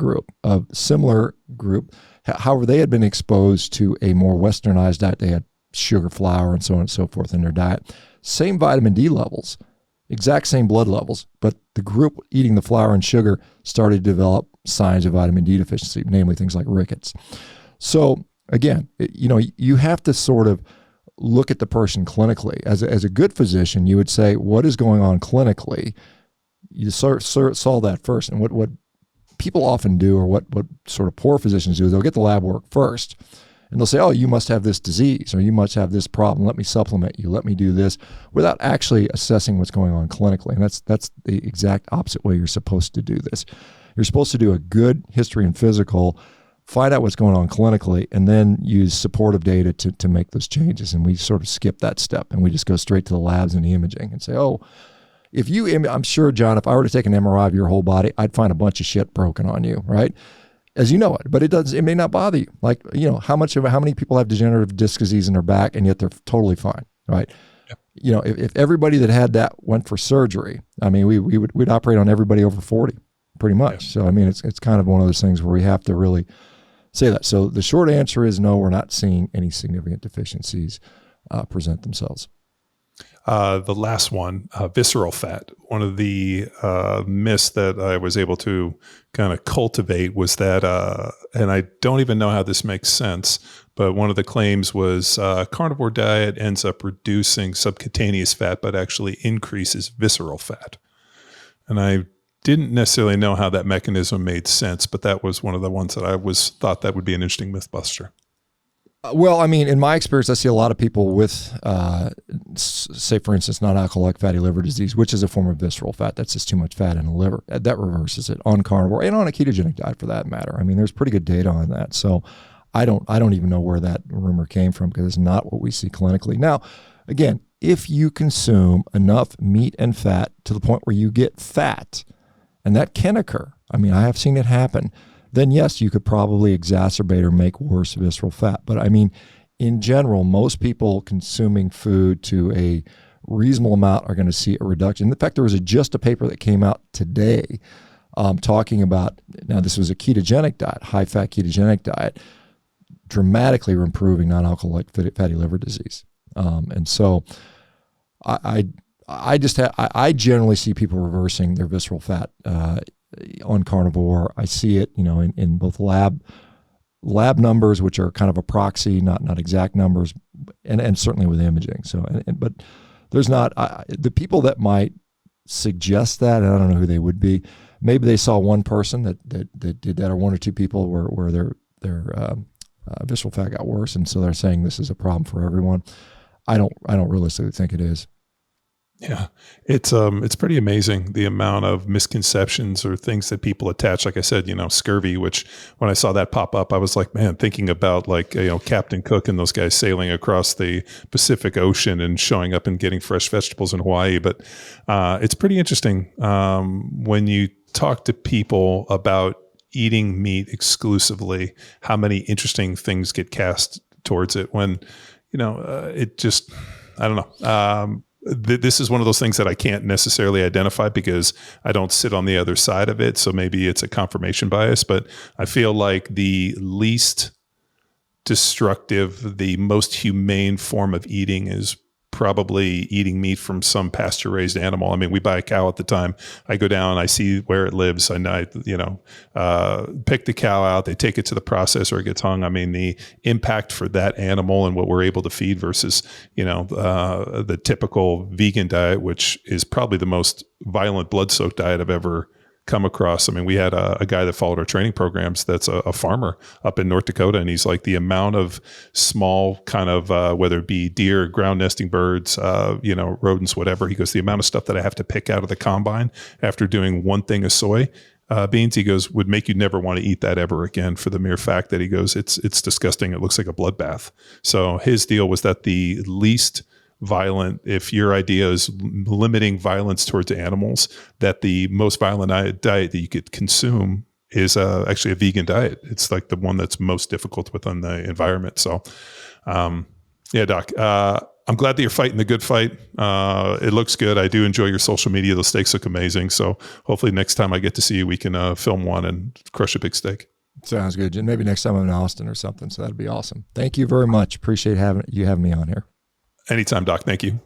similar group. However, they had been exposed to a more westernized diet. They had sugar, flour, and so on and so forth in their diet. Same vitamin D levels, exact same blood levels, but the group eating the flour and sugar started to develop signs of vitamin D deficiency, namely things like rickets. So again, you have to sort of look at the person clinically. As a good physician, you would say, what is going on clinically? You solve that first. And what people often do, or what sort of poor physicians do, is they'll get the lab work first. And they'll say, oh, you must have this disease, or you must have this problem. Let me supplement you. Let me do this, without actually assessing what's going on clinically. And that's the exact opposite way you're supposed to do this. You're supposed to do a good history and physical, find out what's going on clinically, and then use supportive data to make those changes. And we sort of skip that step, and we just go straight to the labs and the imaging and say, oh, I'm sure, John, if I were to take an MRI of your whole body, I'd find a bunch of shit broken on you, right? As you know it, but it may not bother you. Like, how many people have degenerative disc disease in their back and yet they're totally fine, right? Yep. If everybody that had that went for surgery, I mean, we'd operate on everybody over 40 pretty much. Yep. So, I mean, it's kind of one of those things where we have to really say that. So the short answer is no, we're not seeing any significant deficiencies present themselves. The last one, visceral fat. One of the myths that I was able to kind of cultivate was that, and I don't even know how this makes sense, but one of the claims was carnivore diet ends up reducing subcutaneous fat, but actually increases visceral fat. And I didn't necessarily know how that mechanism made sense, but that was one of the ones that I thought that would be an interesting myth buster. Well, I mean, in my experience, I see a lot of people with, say, for instance, non-alcoholic fatty liver disease, which is a form of visceral fat. That's just too much fat in the liver. That reverses it on carnivore and on a ketogenic diet for that matter. I mean, there's pretty good data on that. So I don't even know where that rumor came from, because it's not what we see clinically. Now, again, if you consume enough meat and fat to the point where you get fat, and that can occur, I mean, I have seen it happen, then yes, you could probably exacerbate or make worse visceral fat. But I mean, in general, most people consuming food to a reasonable amount are going to see a reduction. In fact, there was just a paper that came out today talking about, now this was a ketogenic diet, high-fat ketogenic diet, dramatically improving non-alcoholic fatty liver disease. And so I generally see people reversing their visceral fat on carnivore. I see it, in both lab numbers, which are kind of a proxy, not exact numbers, and certainly with imaging. So, but there's not the people that might suggest that, and I don't know who they would be. Maybe they saw one person that did that, or one or two people where their visceral fat got worse, and so they're saying this is a problem for everyone. I don't realistically think it is. Yeah, it's pretty amazing the amount of misconceptions or things that people attach. Like I said, scurvy, which when I saw that pop up, I was like, man, thinking about Captain Cook and those guys sailing across the Pacific Ocean and showing up and getting fresh vegetables in Hawaii. But it's pretty interesting when you talk to people about eating meat exclusively, how many interesting things get cast towards it when, it just, I don't know. This is one of those things that I can't necessarily identify because I don't sit on the other side of it. So maybe it's a confirmation bias, but I feel like the least destructive, the most humane form of eating is probably eating meat from some pasture-raised animal. I mean, we buy a cow at the time. I go down, I see where it lives, and I pick the cow out. They take it to the processor, it gets hung. I mean, the impact for that animal and what we're able to feed versus, the typical vegan diet, which is probably the most violent, blood-soaked diet I've ever come across. I mean, we had a guy that followed our training programs that's a farmer up in North Dakota, and he's like, the amount of small kind of, whether it be deer, ground nesting birds, rodents, whatever, he goes, the amount of stuff that I have to pick out of the combine after doing one thing of soy beans, he goes, would make you never want to eat that ever again, for the mere fact that he goes, it's disgusting. It looks like a bloodbath. So his deal was that the least violent, if your idea is limiting violence towards animals, that the most violent diet that you could consume is actually a vegan diet. It's like the one that's most difficult within the environment. So, yeah, Doc, I'm glad that you're fighting the good fight. It looks good. I do enjoy your social media. Those steaks look amazing. So hopefully next time I get to see you, we can film one and crush a big steak. Sounds good. And maybe next time I'm in Austin or something. So that'd be awesome. Thank you very much. Appreciate having me on here. Anytime, Doc. Thank you.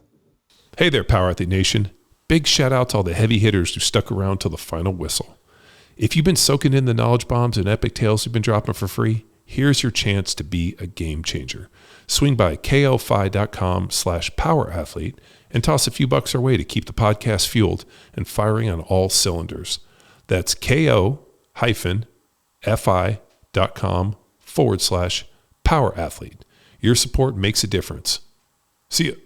Hey there, Power Athlete Nation. Big shout out to all the heavy hitters who stuck around till the final whistle. If you've been soaking in the knowledge bombs and epic tales we've been dropping for free, here's your chance to be a game changer. Swing by ko-fi.com/powerathlete and toss a few bucks our way to keep the podcast fueled and firing on all cylinders. That's ko-fi.com/powerathlete. Your support makes a difference. See you.